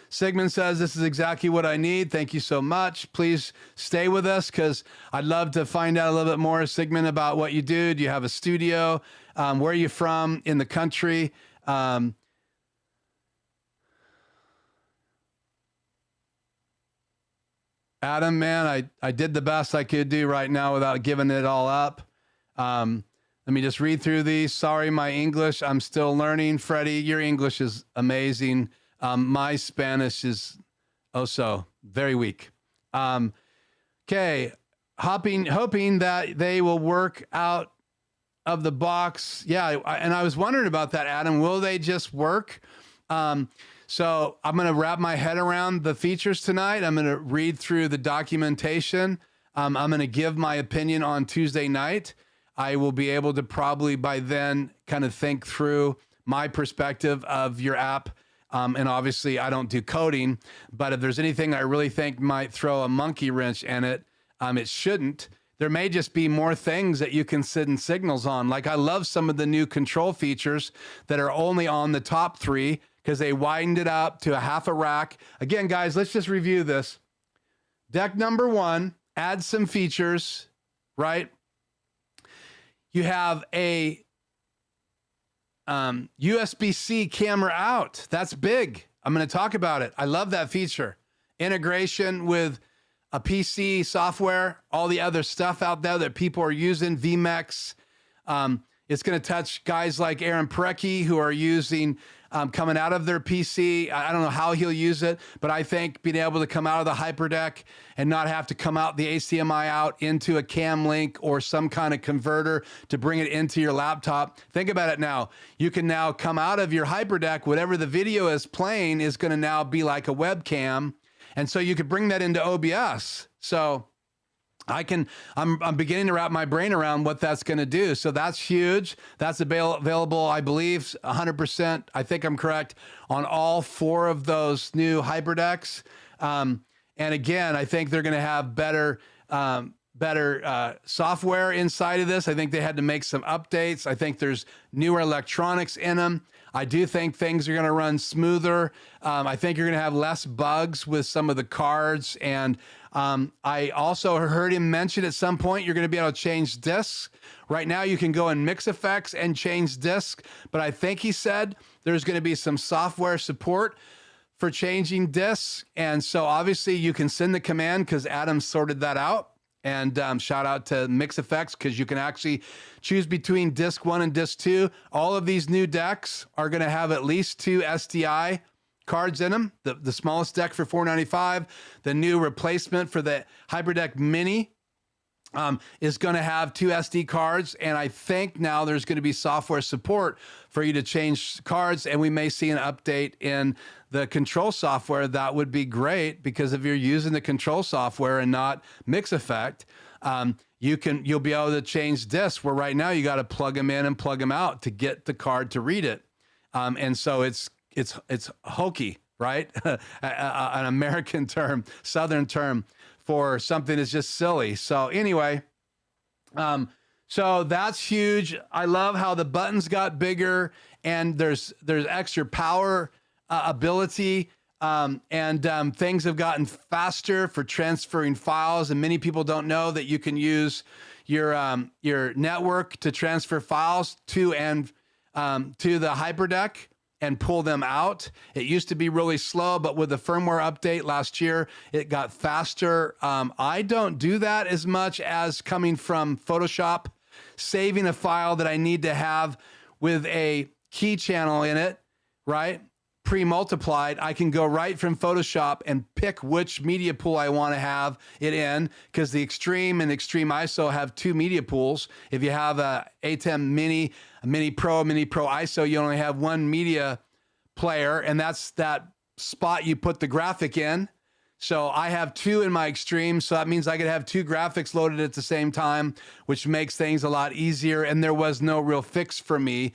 [SPEAKER 1] Sigmund says, this is exactly what I need. Thank you so much. Please stay with us because I'd love to find out a little bit more, Sigmund, about what you do. Do you have a studio? Where are you from in the country? Adam, man, I did the best I could do right now without giving it all up. Let me just read through these. Sorry, my English, I'm still learning. Freddie, your English is amazing. My Spanish is so very weak. Okay, hoping that they will work out of the box. Yeah, and I was wondering about that, Adam. Will they just work? So I'm going to wrap my head around the features tonight. I'm going to read through the documentation. I'm going to give my opinion on Tuesday night. I will be able to probably by then kind of think through my perspective of your app. And obviously I don't do coding, but if there's anything I really think might throw a monkey wrench in it, it shouldn't. There may just be more things that you can send signals on. Like I love some of the new control features that are only on the top 3 because they widened it up to a half a rack. Again, guys, let's just review this. Deck number 1, add some features, right? You have a USB-C camera out. That's big. I'm going to talk about it. I love that feature. Integration with a PC software, all the other stuff out there that people are using, VMEX. It's going to touch guys like Aaron Parecki who are using coming out of their PC. I don't know how he'll use it, but I think being able to come out of the HyperDeck and not have to come out the HDMI out into a cam link or some kind of converter to bring it into your laptop. Think about it now. You can now come out of your HyperDeck, whatever the video is playing is going to now be like a webcam, And so you could bring that into OBS. So I'm beginning to wrap my brain around what that's going to do. So that's huge. That's available, I believe, 100%. I think I'm correct on all 4 of those new HyperDecks. And again, I think they're going to have better software inside of this. I think they had to make some updates. I think there's newer electronics in them. I do think things are going to run smoother. I think you're going to have less bugs with some of the cards. And I also heard him mention at some point you're going to be able to change discs. Right now you can go in Mix Effects and change discs, but I think he said there's going to be some software support for changing discs. And so obviously you can send the command because Adam sorted that out. And shout out to Mix Effects because you can actually choose between disc 1 and disc 2. All of these new decks are going to have at least 2 SDI cards in them. The smallest deck for $495. The new replacement for the HyperDeck Mini is going to have 2 SD cards. And I think now there's going to be software support for you to change cards. And we may see an update in the control software. That would be great because if you're using the control software and not Mix Effect, you'll be able to change discs where right now you got to plug them in and plug them out to get the card to read it. And so it's hokey, right? An American term, Southern term for something that's just silly. So anyway, so that's huge. I love how the buttons got bigger and there's extra power ability, and things have gotten faster for transferring files. And many people don't know that you can use your network to transfer files to the HyperDeck and pull them out. It used to be really slow, but with the firmware update last year, it got faster. I don't do that as much as coming from Photoshop, saving a file that I need to have with a key channel in it, right? Pre-multiplied, I can go right from Photoshop and pick which media pool I want to have it in, because the Extreme and Extreme ISO have 2 media pools. If you have a ATEM Mini, a Mini Pro ISO, you only have 1 media player, and that's that spot you put the graphic in. So I have 2 in my Extreme, so that means I could have 2 graphics loaded at the same time, which makes things a lot easier, and there was no real fix for me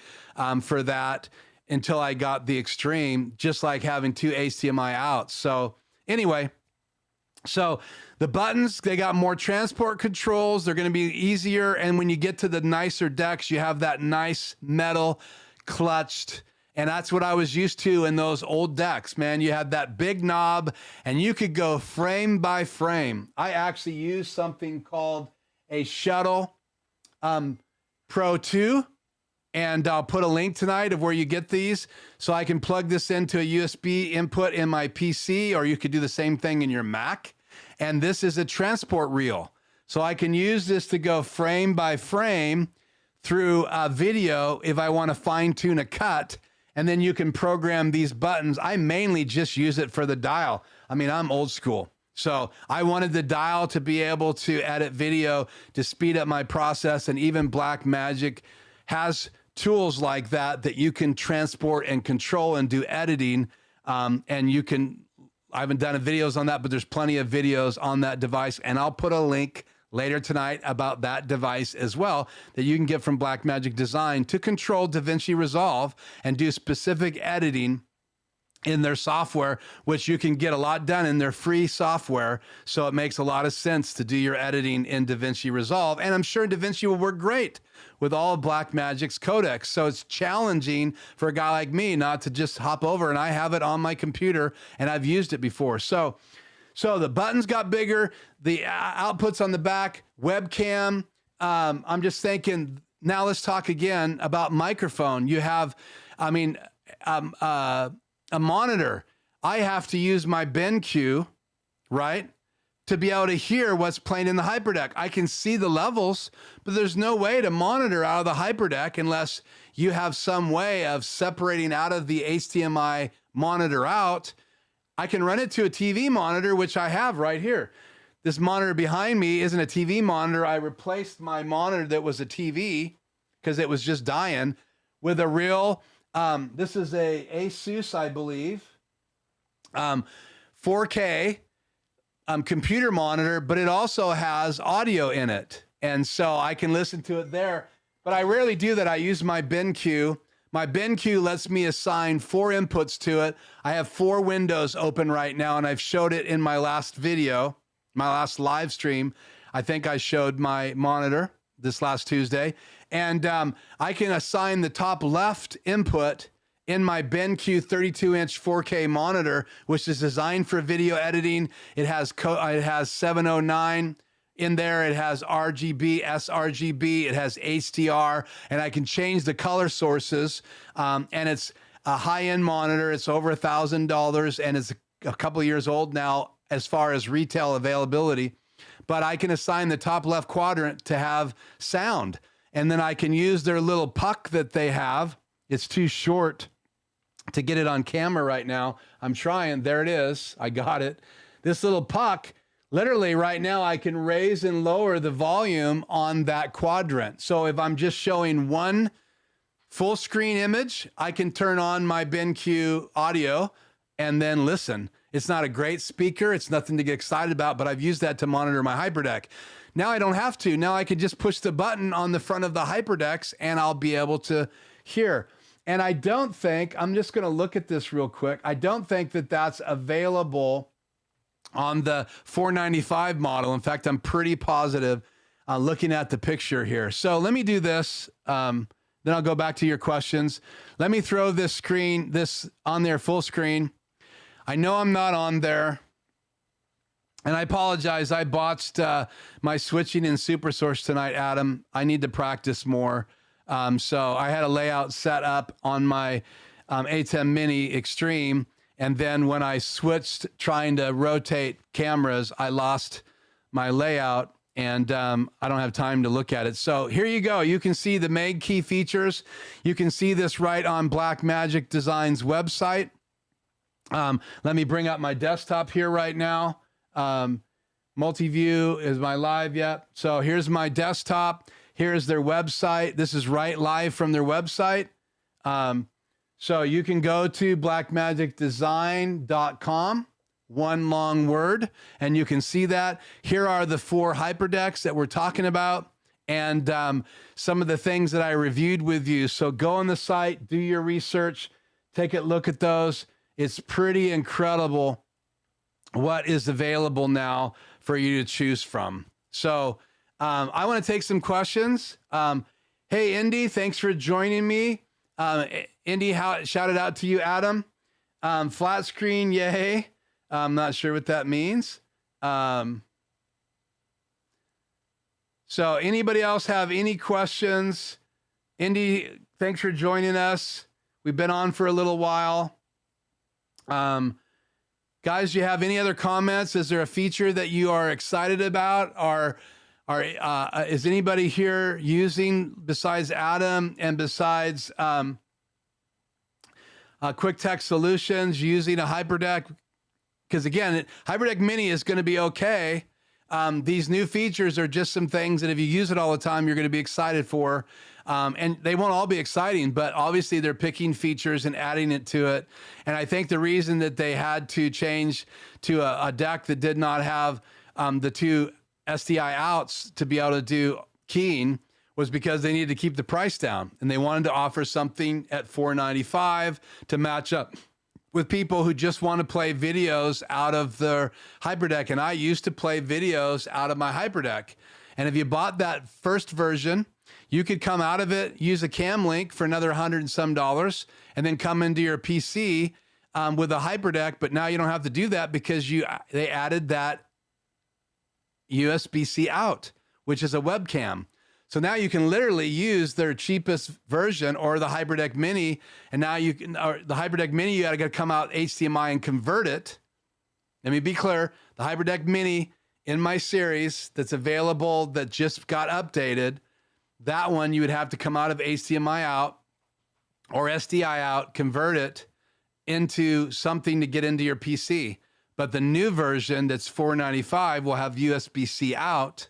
[SPEAKER 1] for that until I got the Extreme, just like having 2 HDMI outs. So anyway, so the buttons, they got more transport controls. They're going to be easier. And when you get to the nicer decks, you have that nice metal clutched. And that's what I was used to in those old decks, man. You had that big knob and you could go frame by frame. I actually used something called a Shuttle Pro 2. And I'll put a link tonight of where you get these. So I can plug this into a USB input in my PC, or you could do the same thing in your Mac. And this is a transport reel. So I can use this to go frame by frame through a video if I want to fine tune a cut. And then you can program these buttons. I mainly just use it for the dial. I mean, I'm old school. So I wanted the dial to be able to edit video to speed up my process. And even Blackmagic has tools like that you can transport and control and do editing. And you can, I haven't done videos on that, but there's plenty of videos on that device. And I'll put a link later tonight about that device as well that you can get from Blackmagic Design to control DaVinci Resolve and do specific editing in their software, which you can get a lot done in their free software. So it makes a lot of sense to do your editing in DaVinci Resolve. And I'm sure DaVinci will work great with all of Blackmagic's codecs. So it's challenging for a guy like me not to just hop over, and I have it on my computer and I've used it before. So the buttons got bigger, the outputs on the back, webcam. I'm just thinking, now let's talk again about microphone. You have, a monitor. I have to use my BenQ, right, to be able to hear what's playing in the HyperDeck. I can see the levels, but there's no way to monitor out of the HyperDeck unless you have some way of separating out of the HDMI monitor out. I can run it to a TV monitor, which I have right here. This monitor behind me isn't a TV monitor. I replaced my monitor that was a TV because it was just dying with a real, this is a Asus, I believe, 4K computer monitor, but it also has audio in it. And so I can listen to it there, but I rarely do that. I use my BenQ. My BenQ lets me assign 4 inputs to it. I have 4 windows open right now, and I've showed it in my last video, my last live stream. I think I showed my monitor this last Tuesday. And I can assign the top left input in my BenQ 32-inch 4K monitor, which is designed for video editing. It has 709 in there. It has RGB, sRGB, it has HDR, and I can change the color sources. And it's a high-end monitor. It's over $1,000, and it's a couple of years old now as far as retail availability. But I can assign the top left quadrant to have sound. And then I can use their little puck that they have. It's too short to get it on camera right now. I'm trying. There it is. I got it. This little puck, literally right now, I can raise and lower the volume on that quadrant. So if I'm just showing one full screen image, I can turn on my BenQ audio and then listen. It's not a great speaker. It's nothing to get excited about, but I've used that to monitor my HyperDeck. Now I don't have to. Now I can just push the button on the front of the HyperDecks and I'll be able to hear. And I don't think, I'm just going to look at this real quick. I don't think that that's available on the 495 model. In fact, I'm pretty positive looking at the picture here. So let me do this. Then I'll go back to your questions. Let me throw this on there full screen. I know I'm not on there. And I apologize. I botched my switching in SuperSource tonight, Adam. I need to practice more. So I had a layout set up on my A10 Mini Extreme. And then when I switched trying to rotate cameras, I lost my layout and I don't have time to look at it. So here you go. You can see the Meg key features. You can see this right on Blackmagic Design's website. Let me bring up my desktop here right now. Multi-view is my live yet. So here's my desktop. Here's their website. This is right live from their website. So you can go to blackmagicdesign.com, one long word, and you can see that. Here are the 4 HyperDecks that we're talking about and some of the things that I reviewed with you. So go on the site, do your research, take a look at those. It's pretty incredible what is available now for you to choose from. So I want to take some questions. Hey, Indy, thanks for joining me. Indy, shout it out to you, Adam. Flat screen, yay. I'm not sure what that means. So anybody else have any questions? Indy, thanks for joining us. We've been on for a little while. Guys, do you have any other comments? Is there a feature that you are excited about? Is anybody here using, besides Adam and besides QuickTech Solutions, using a HyperDeck? Because again, HyperDeck Mini is going to be okay. These new features are just some things that if you use it all the time, you're going to be excited for. And they won't all be exciting, but obviously they're picking features and adding it to it. And I think the reason that they had to change to a deck that did not have the 2 SDI outs to be able to do keying was because they needed to keep the price down. And they wanted to offer something at $495 to match up with people who just want to play videos out of their HyperDeck. And I used to play videos out of my HyperDeck. And if you bought that first version, you could come out of it, use a cam link for another $100 and some, and then come into your PC with a HyperDeck. But now you don't have to do that because they added that USB-C out, which is a webcam. So now you can literally use their cheapest version or the HyperDeck Mini. And now you can, or the HyperDeck Mini, you got to come out HDMI and convert it. Let me be clear. The HyperDeck Mini in my series that's available, that just got updated, that one you would have to come out of HDMI out or SDI out, convert it into something to get into your PC. But the new version that's $495 will have USB-C out,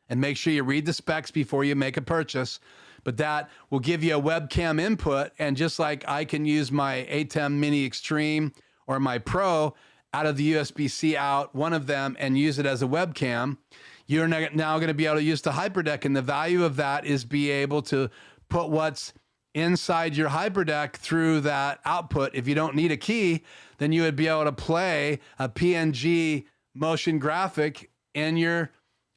[SPEAKER 1] and make sure you read the specs before you make a purchase. But that will give you a webcam input. And just like I can use my A10 Mini Extreme or my Pro out of the USB-C out, one of them, and use it as a webcam, you're now going to be able to use the HyperDeck. And the value of that is be able to put what's inside your HyperDeck through that output. If you don't need a key, then you would be able to play a PNG motion graphic in your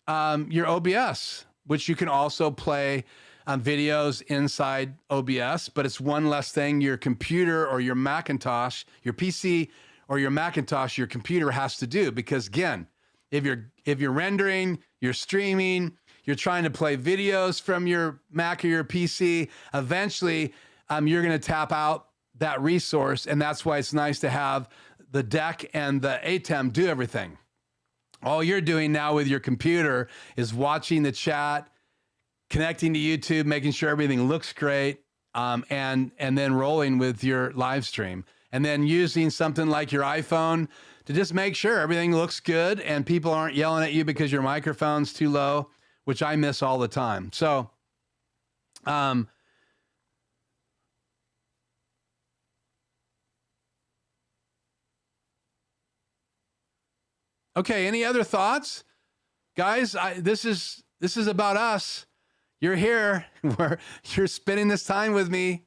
[SPEAKER 1] OBS, which you can also play videos inside OBS, but it's one less thing your computer or your Macintosh, your PC or your Macintosh, your computer has to do. Because again, if you're rendering, you're streaming, you're trying to play videos from your Mac or your PC, eventually you're going to tap out that resource. And that's why it's nice to have the deck and the ATEM do everything. All you're doing now with your computer is watching the chat, connecting to YouTube, making sure everything looks great, and then rolling with your live stream. And then using something like your iPhone to just make sure everything looks good and people aren't yelling at you because your microphone's too low, which I miss all the time. So, okay, any other thoughts? Guys, this is about us. You're here, you're spending this time with me.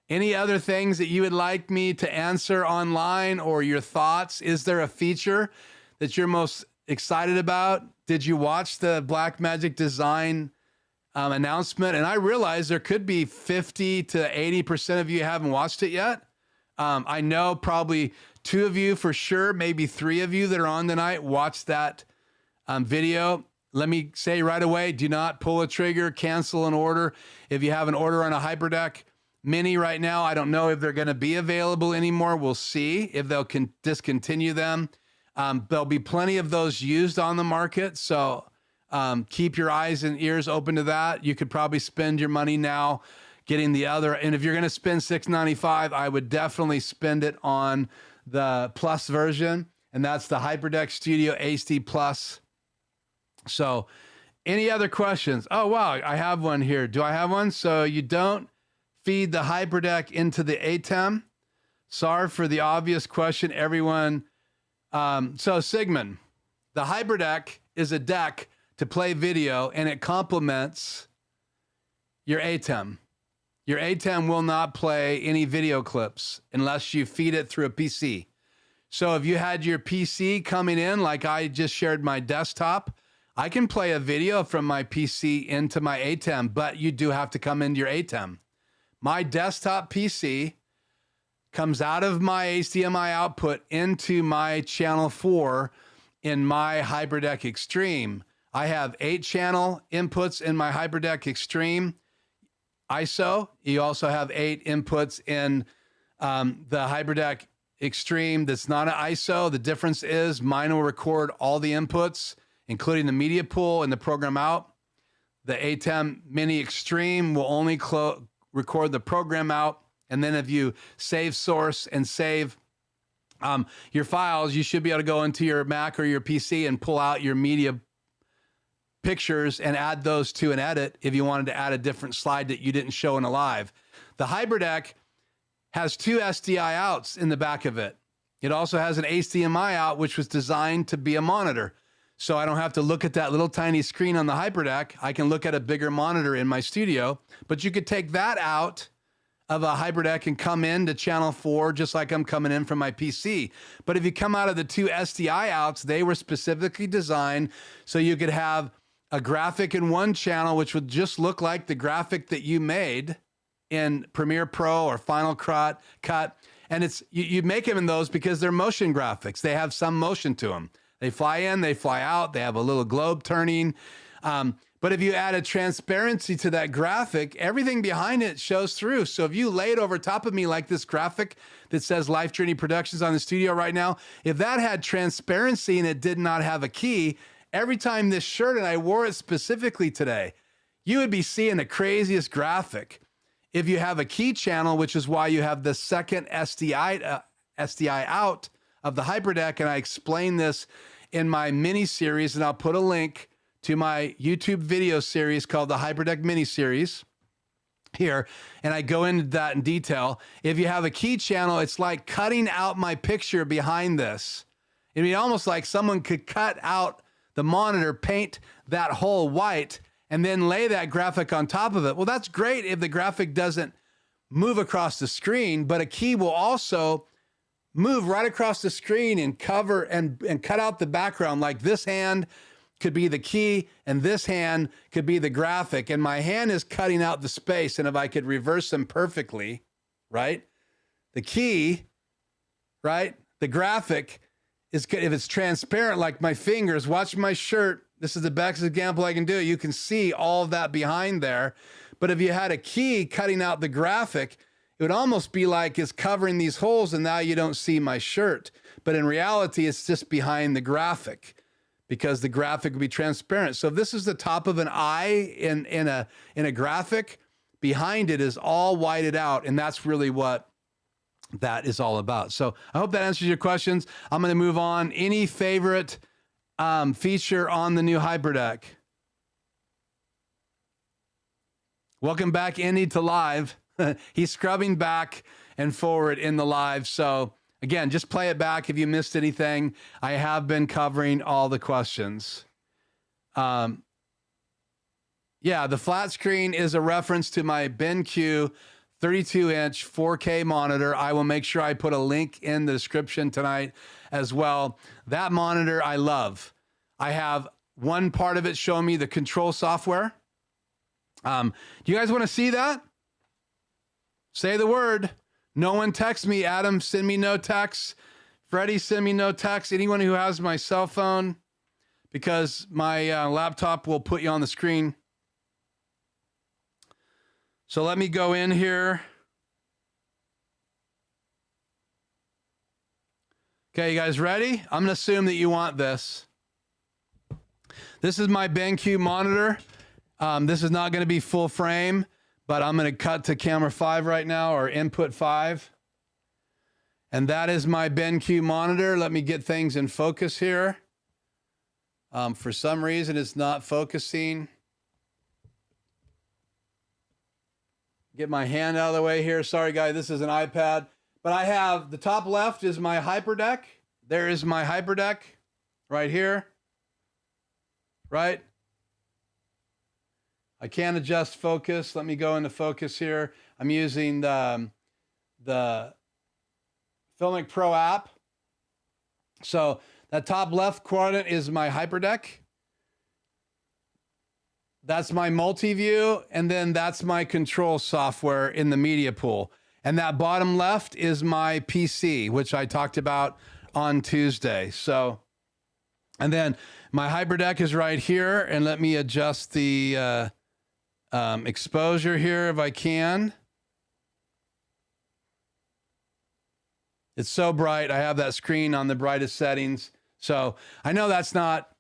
[SPEAKER 1] Any other things that you would like me to answer online, or your thoughts? Is there a feature that you're most excited about? Did you watch the Blackmagic design announcement? And I realize there could be 50 to 80% of you haven't watched it yet. I know probably 2 of you for sure, maybe 3 of you that are on tonight watched that video. Let me say right away, do not pull a trigger, cancel an order. If you have an order on a HyperDeck Mini right now, I don't know if they're going to be available anymore. We'll see if they'll discontinue them. There'll be plenty of those used on the market. So keep your eyes and ears open to that. You could probably spend your money now getting the other. And if you're going to spend $695, I would definitely spend it on the Plus version. And that's the HyperDeck Studio HD Plus. So any other questions? Oh, wow. I have one here. Do I have one? So you don't feed the HyperDeck into the ATEM? Sorry for the obvious question, everyone. So Sigmund, the HyperDeck is a deck to play video, and it complements your ATEM. Your ATEM will not play any video clips unless you feed it through a PC. So if you had your PC coming in, like I just shared my desktop, I can play a video from my PC into my ATEM, but you do have to come into your ATEM. My desktop PC comes out of my HDMI output into my channel 4 in my HyperDeck Extreme. I have 8 channel inputs in my HyperDeck Extreme ISO. You also have 8 inputs in the HyperDeck Extreme that's not an ISO. The difference is mine will record all the inputs, including the media pool and the program out. The ATEM Mini Extreme will only record the program out. And then if you save source and save your files, you should be able to go into your Mac or your PC and pull out your media pictures and add those to an edit if you wanted to add a different slide that you didn't show in a live. The HyperDeck has 2 SDI outs in the back of it. It also has an HDMI out, which was designed to be a monitor. So I don't have to look at that little tiny screen on the HyperDeck. I can look at a bigger monitor in my studio, but you could take that out of a HyperDeck and come into channel 4 just like I'm coming in from my PC. But if you come out of the 2 SDI outs, they were specifically designed so you could have a graphic in one channel, which would just look like the graphic that you made in Premiere Pro or Final Cut. And it's you make them in those because they're motion graphics. They have some motion to them. They fly in, they fly out, they have a little globe turning. But if you add a transparency to that graphic, everything behind it shows through. So if you lay it over top of me like this graphic that says Life Journey Productions on the studio right now, if that had transparency and it did not have a key, every time this shirt, and I wore it specifically today, you would be seeing the craziest graphic. If you have a key channel, which is why you have the second SDI out of the HyperDeck, and I explain this in my mini series, and I'll put a link to my YouTube video series called the HyperDeck mini series. here, and I go into that in detail. If you have a key channel, it's like cutting out my picture behind this. It'd be almost like someone could cut out the monitor, paint that hole white, and then lay that graphic on top of it. Well, that's great if the graphic doesn't move across the screen, but a key will also move right across the screen and cover and cut out the background. Like this hand could be the key and this hand could be the graphic, and my hand is cutting out the space. And if I could reverse them perfectly, right? The key, right? The graphic is, if it's transparent like my fingers, watch my shirt. This is the best example I can do. You can see all of that behind there. But if you had a key cutting out the graphic, it would almost be like it's covering these holes and now you don't see my shirt. But in reality, it's just behind the graphic because the graphic would be transparent. So if this is the top of an eye in a graphic, behind it is all whited out. And that's really what that is all about. So I hope that answers your questions. I'm going to move on. Any favorite feature on the new HyperDeck? Welcome back, Indy, to live. He's scrubbing back and forward in the live. So again, just play it back if you missed anything. I have been covering all the questions. Yeah, the flat screen is a reference to my BenQ 32-inch 4K monitor. I will make sure I put a link in the description tonight as well. That monitor I love. I have one part of it showing me the control software. Do you guys want to see that? Say the word. No one text me. Adam, send me no text. Freddie, send me no text. Anyone who has my cell phone, because my laptop will put you on the screen. So let me go in here. Okay, you guys ready? I'm going to assume that you want this. This is my BenQ monitor. This is not going to be full frame, but I'm going to cut to camera 5 right now, or input 5. And that is my BenQ monitor. Let me get things in focus here. For some reason, it's not focusing. Get my hand out of the way here. Sorry, guys, this is an iPad. But I have, the top left is my HyperDeck. There is my HyperDeck right here. Right? I can't adjust focus. Let me go into focus here. I'm using the Filmic Pro app. So that top left quadrant is my HyperDeck. That's my multi-view, and then that's my control software in the media pool. And that bottom left is my PC, which I talked about on Tuesday. So, and then my HyperDeck is right here, and let me adjust the exposure here if I can. It's so bright. I have that screen on the brightest settings. So I know that's not,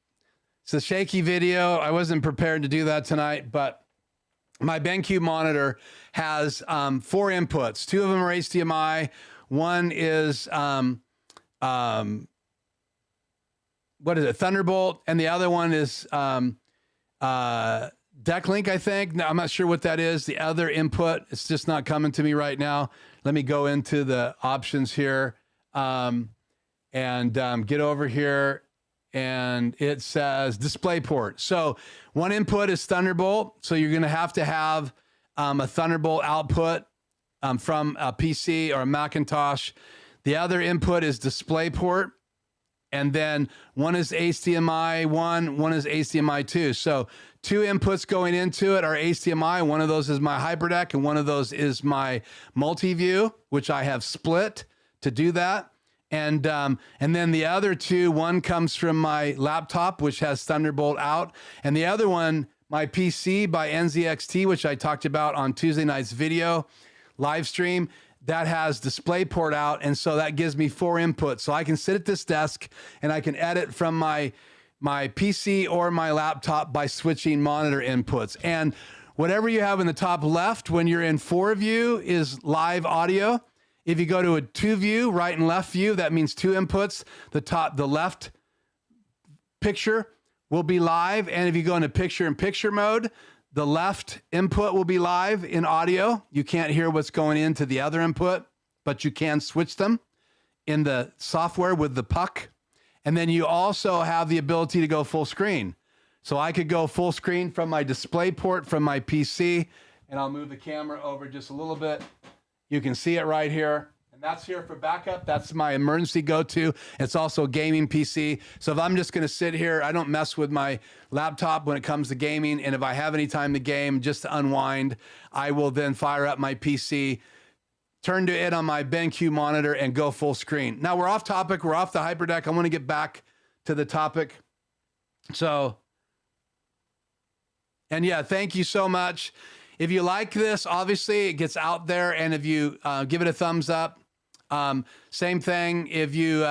[SPEAKER 1] it's a shaky video. I wasn't prepared to do that tonight, but my BenQ monitor has 4 inputs. 2 of them are HDMI. One is, what is it, Thunderbolt, and the other one is DeckLink, I think. No, I'm not sure what that is. The other input, it's just not coming to me right now. Let me go into the options here and get over here. And it says DisplayPort. So one input is Thunderbolt. So you're going to have a Thunderbolt output from a PC or a Macintosh. The other input is DisplayPort. And then one is HDMI 1, one is HDMI 2. So 2 inputs going into it are HDMI. One of those is my HyperDeck, and one of those is my multi-view, which I have split to do that. And then the other 2, one comes from my laptop, which has Thunderbolt out, and the other one, my PC by NZXT, which I talked about on Tuesday night's video live stream, that has DisplayPort out, and so that gives me 4 inputs. So I can sit at this desk and I can edit from my PC or my laptop by switching monitor inputs. And whatever you have in the top left when you're in 4 view is live audio. If you go to a 2 view, right and left view, that means 2 inputs. The left picture will be live. And if you go into picture-in-picture mode, The left input will be live in audio. You can't hear what's going into the other input, but you can switch them in the software with the puck. And then you also have the ability to go full screen. So I could go full screen from my display port from my PC, and I'll move the camera over just a little bit. You can see it right here. And that's here for backup. That's my emergency go-to. It's also a gaming PC. So if I'm just going to sit here, I don't mess with my laptop when it comes to gaming. And if I have any time to game, just to unwind, I will then fire up my PC, turn to it on my BenQ monitor, and go full screen. Now we're off topic. We're off the HyperDeck. I want to get back to the topic. So, and yeah, thank you so much. If you like this, obviously it gets out there, and if you give it a thumbs up, same thing. If you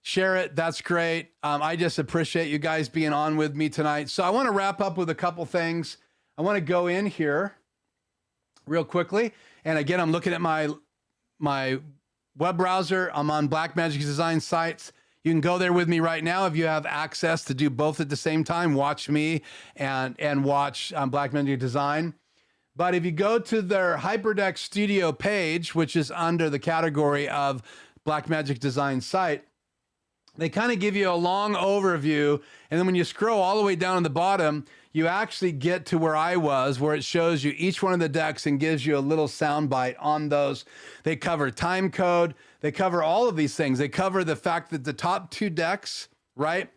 [SPEAKER 1] share it, that's great. I just appreciate you guys being on with me tonight. So I want to wrap up with a couple things. I want to go in here real quickly. And again, I'm looking at my web browser. I'm on Blackmagic Design sites. You can go there with me right now if you have access to do both at the same time. Watch me and watch Blackmagic Design. But if you go to their HyperDeck Studio page, which is under the category of Blackmagic Design site, they kind of give you a long overview. And then when you scroll all the way down to the bottom, you actually get to where I was, where it shows you each one of the decks and gives you a little sound bite on those. They cover time code. They cover all of these things. They cover the fact that the top two decks, right?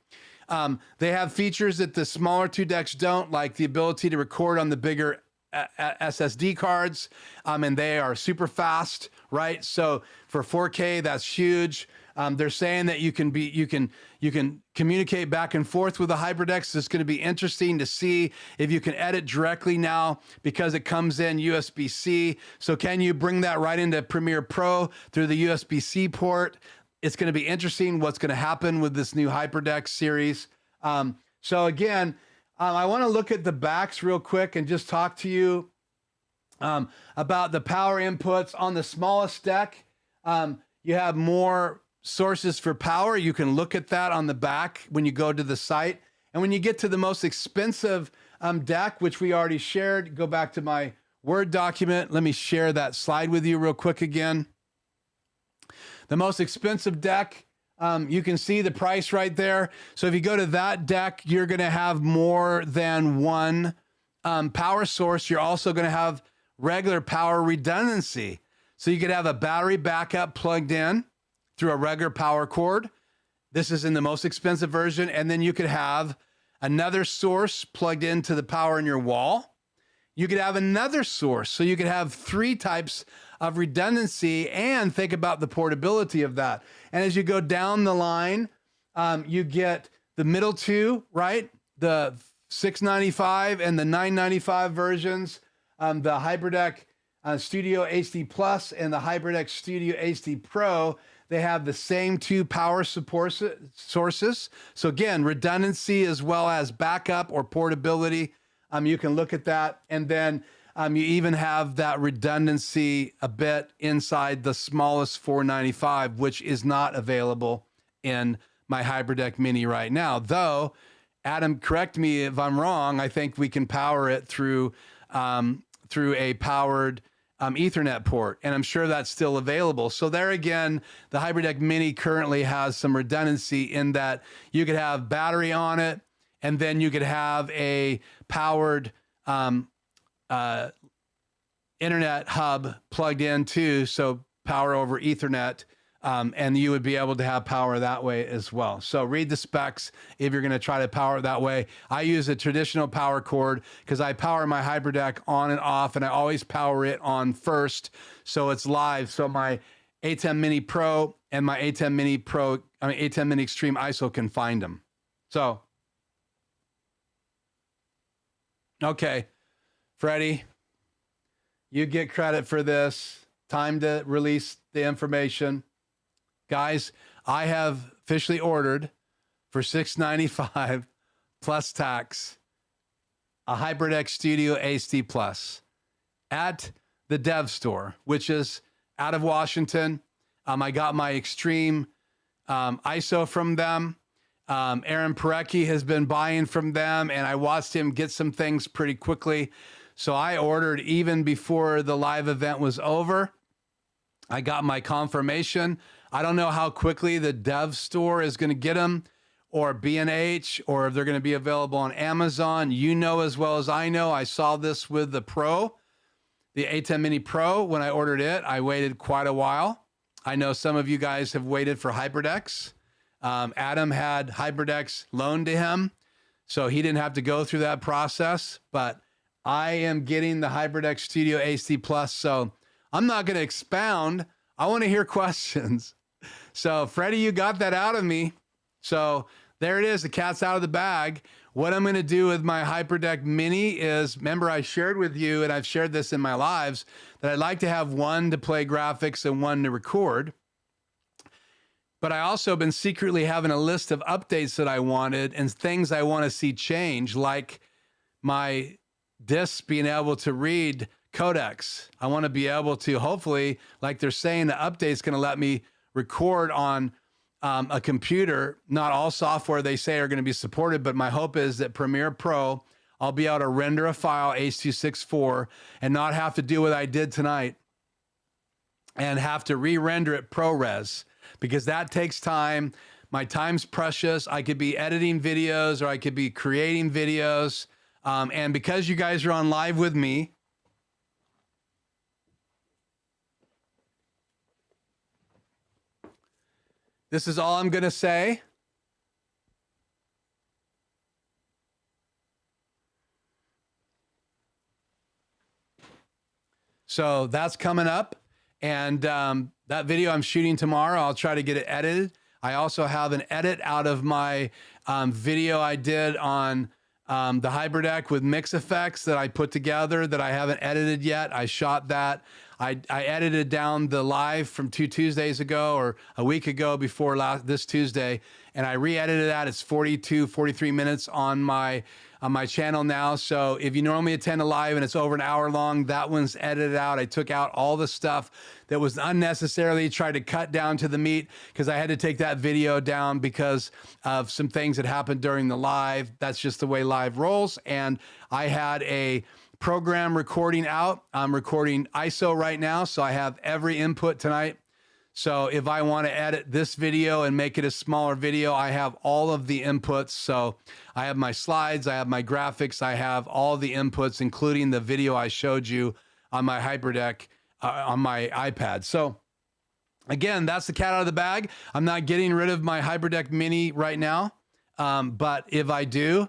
[SPEAKER 1] They have features that the smaller two decks don't, like the ability to record on the bigger SSD cards, and they are super fast, right? So for 4K, that's huge. They're saying that you can communicate back and forth with the HyperDecks. It's going to be interesting to see if you can edit directly now because it comes in USB-C. So can you bring that right into Premiere Pro through the USB-C port? It's going to be interesting what's going to happen with this new HyperDeck series. So again, I want to look at the backs real quick and just talk to you about the power inputs. On the smallest deck, you have more sources for power. You can look at that on the back when you go to the site. And when you get to the most expensive deck, which we already shared, go back to my Word document. Let me share that slide with you real quick again. The most expensive deck, you can see the price right there. So if you go to that deck, you're going to have more than one power source. You're also going to have regular power redundancy. So you could have a battery backup plugged in through a regular power cord. This is in the most expensive version. And then you could have another source plugged into the power in your wall. You could have another source. So you could have three types of redundancy, and think about the portability of that. And as you go down the line, you get the middle two, right? The $695 and the $995 versions, the HyperDeck Studio HD Plus and the HyperDeck Studio HD Pro. They have the same two power support sources. So again, redundancy as well as backup or portability. You can look at that. And then you even have that redundancy a bit inside the smallest 495, which is not available in my HyperDeck Mini right now. Though, Adam, correct me if I'm wrong, I think we can power it through a powered Ethernet port, and I'm sure that's still available. So there again, the HyperDeck Mini currently has some redundancy in that you could have battery on it, and then you could have a powered internet hub plugged in too, so power over Ethernet, and you would be able to have power that way as well. So read the specs if you're going to try to power it that way. I use a traditional power cord because I power my HyperDeck on and off, and I always power it on first so it's live. So my A10 Mini Pro and my A10 Mini Extreme ISO can find them. So, okay, Freddie, you get credit for this. Time to release the information. Guys, I have officially ordered for $695 plus tax a HyperDeck Studio HD Plus at the Dev Store, which is out of Washington. I got my Extreme ISO from them. Aaron Parecki has been buying from them, and I watched him get some things pretty quickly. So I ordered even before the live event was over. I got my confirmation. I don't know how quickly the dev store is going to get them, or B&H, or if they're going to be available on Amazon. You know as well as I know, I saw this with the Pro, the A10 Mini Pro. When I ordered it, I waited quite a while. I know some of you guys have waited for HyperDecks. Adam had HyperDecks loaned to him, so he didn't have to go through that process. But I am getting the HyperDeck Studio HD Plus, so I'm not going to expound. I want to hear questions. So, Freddie, you got that out of me. So there it is. The cat's out of the bag. What I'm going to do with my HyperDeck Mini is, remember I shared with you, and I've shared this in my lives, that I'd like to have one to play graphics and one to record. But I also been secretly having a list of updates that I wanted and things I want to see change, like my discs being able to read codecs. I want to be able to, hopefully, like they're saying, the update's going to let me record on a computer. Not all software they say are going to be supported, but my hope is that Premiere Pro, I'll be able to render a file H.264 and not have to do what I did tonight and have to re-render it ProRes, because that takes time. My time's precious. I could be editing videos or I could be creating videos. And because you guys are on live with me, this is all I'm going to say. So that's coming up. And that video I'm shooting tomorrow, I'll try to get it edited. I also have an edit out of my video I did on the HyperDeck with mix effects that I put together that I haven't edited yet. I shot that. I edited down the live from 2 Tuesdays ago, or a week ago before this Tuesday, and I re-edited that. It's 42, 43 minutes on my channel now. So if you normally attend a live and it's over an hour long, that one's edited out. I took out all the stuff that was unnecessarily tried to cut down to the meat, because I had to take that video down because of some things that happened during the live. That's just the way live rolls. And I had a program recording out. I'm recording ISO right now, so I have every input tonight. So if I want to edit this video and make it a smaller video, I have all of the inputs. So I have my slides, I have my graphics, I have all the inputs, including the video I showed you on my HyperDeck on my iPad. So again, that's the cat out of the bag. I'm not getting rid of my HyperDeck Mini right now, but if I do,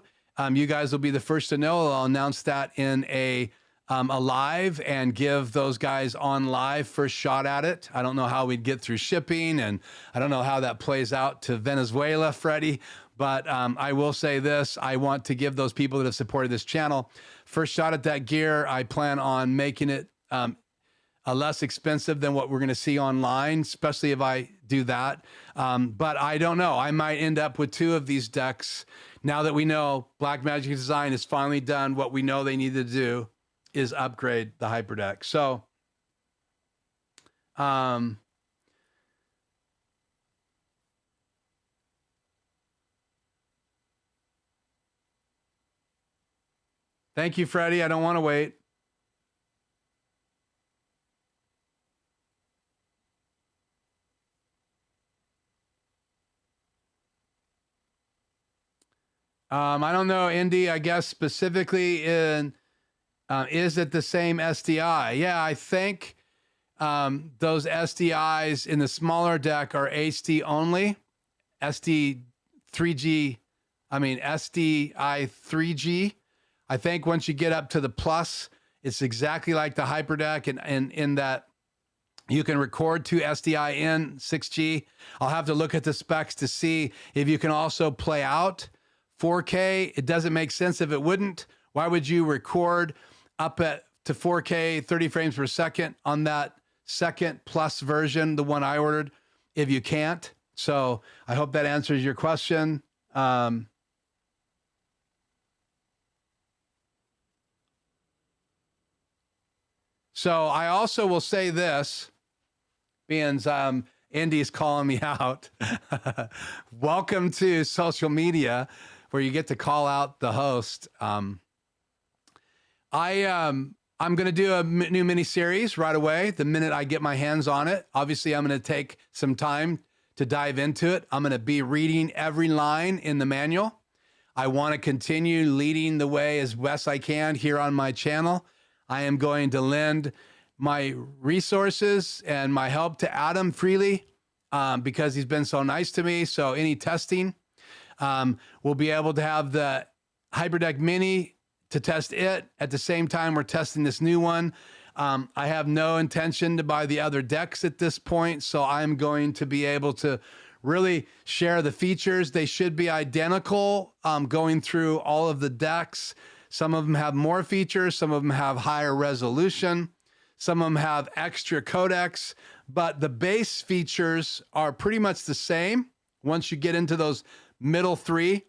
[SPEAKER 1] you guys will be the first to know. I'll announce that in a live and give those guys on live first shot at it. I don't know how we'd get through shipping, and I don't know how that plays out to Venezuela, Freddie, but I will say this. I want to give those people that have supported this channel first shot at that gear. I plan on making it less expensive than what we're going to see online, especially if I do that. But I don't know. I might end up with 2 of these decks. Now that we know Blackmagic Design has finally done what we know they need to do, is upgrade the HyperDeck. So, thank you, Freddie. I don't want to wait. I don't know, Indy, I guess specifically in, is it the same SDI? Yeah, I think those SDIs in the smaller deck are HD only. SDI 3G. I think once you get up to the Plus, it's exactly like the HyperDeck, and in that you can record to SDI in 6G. I'll have to look at the specs to see if you can also play out 4K. It doesn't make sense if it wouldn't. Why would you record up to 4K 30 frames per second on that second Plus version, the one I ordered, if you can't? So I hope that answers your question. So I also will say this, being Indy's calling me out. Welcome to social media where you get to call out the host. I'm going to do a new mini series right away the minute I get my hands on it. Obviously, I'm going to take some time to dive into it. I'm going to be reading every line in the manual. I want to continue leading the way as best I can here on my channel. I am going to lend my resources and my help to Adam freely because he's been so nice to me. So any testing, we'll be able to have the HyperDeck Mini to test it. At the same time, we're testing this new one. I have no intention to buy the other decks at this point, so I'm going to be able to really share the features. They should be identical going through all of the decks. Some of them have more features, some of them have higher resolution, some of them have extra codecs, but the base features are pretty much the same once you get into those middle three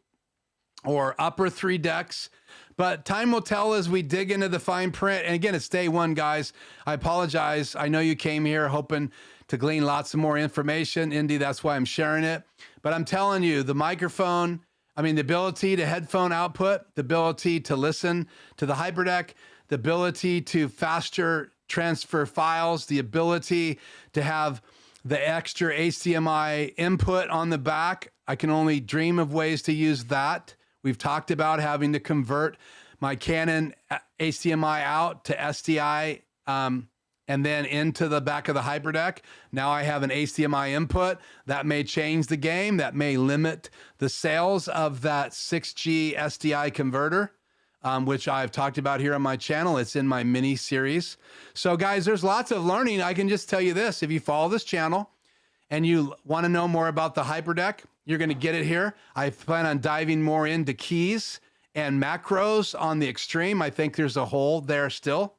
[SPEAKER 1] or upper three decks. But time will tell as we dig into the fine print. And again, it's day one, guys. I apologize. I know you came here hoping to glean lots of more information. Indy, that's why I'm sharing it. But I'm telling you, the microphone, the ability to headphone output, the ability to listen to the HyperDeck, the ability to faster transfer files, the ability to have the extra HDMI input on the back. I can only dream of ways to use that. We've talked about having to convert my Canon HDMI out to SDI and then into the back of the HyperDeck. Now I have an HDMI input. That may change the game. That may limit the sales of that 6G SDI converter, which I've talked about here on my channel. It's in my mini series. So guys, there's lots of learning. I can just tell you this. If you follow this channel and you want to know more about the HyperDeck, you're going to get it here. I plan on diving more into keys and macros on the extreme. I think there's a hole there still.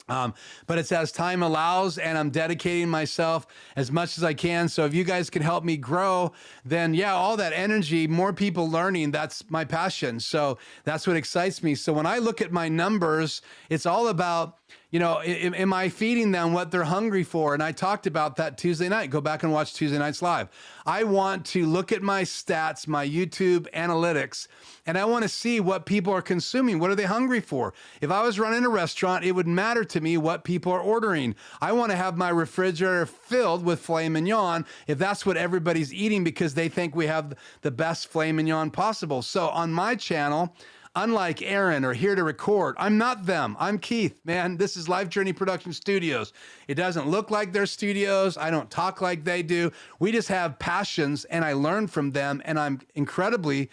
[SPEAKER 1] But it's as time allows, and I'm dedicating myself as much as I can. So if you guys can help me grow, then yeah, all that energy, more people learning, that's my passion. So that's what excites me. So when I look at my numbers, it's all about, am I feeding them what they're hungry for? And I talked about that Tuesday night. Go back and watch Tuesday night's live. I want to look at my stats, my YouTube analytics, and I want to see what people are consuming. What are they hungry for? If I was running a restaurant, it would matter to me what people are ordering. I want to have my refrigerator filled with filet mignon if that's what everybody's eating because they think we have the best filet mignon possible. So on my channel, unlike Aaron or Here to Record, I'm not them. I'm Keith, man. This is Life Journey Production Studios. It doesn't look like their studios. I don't talk like they do. We just have passions, and I learn from them, and I'm incredibly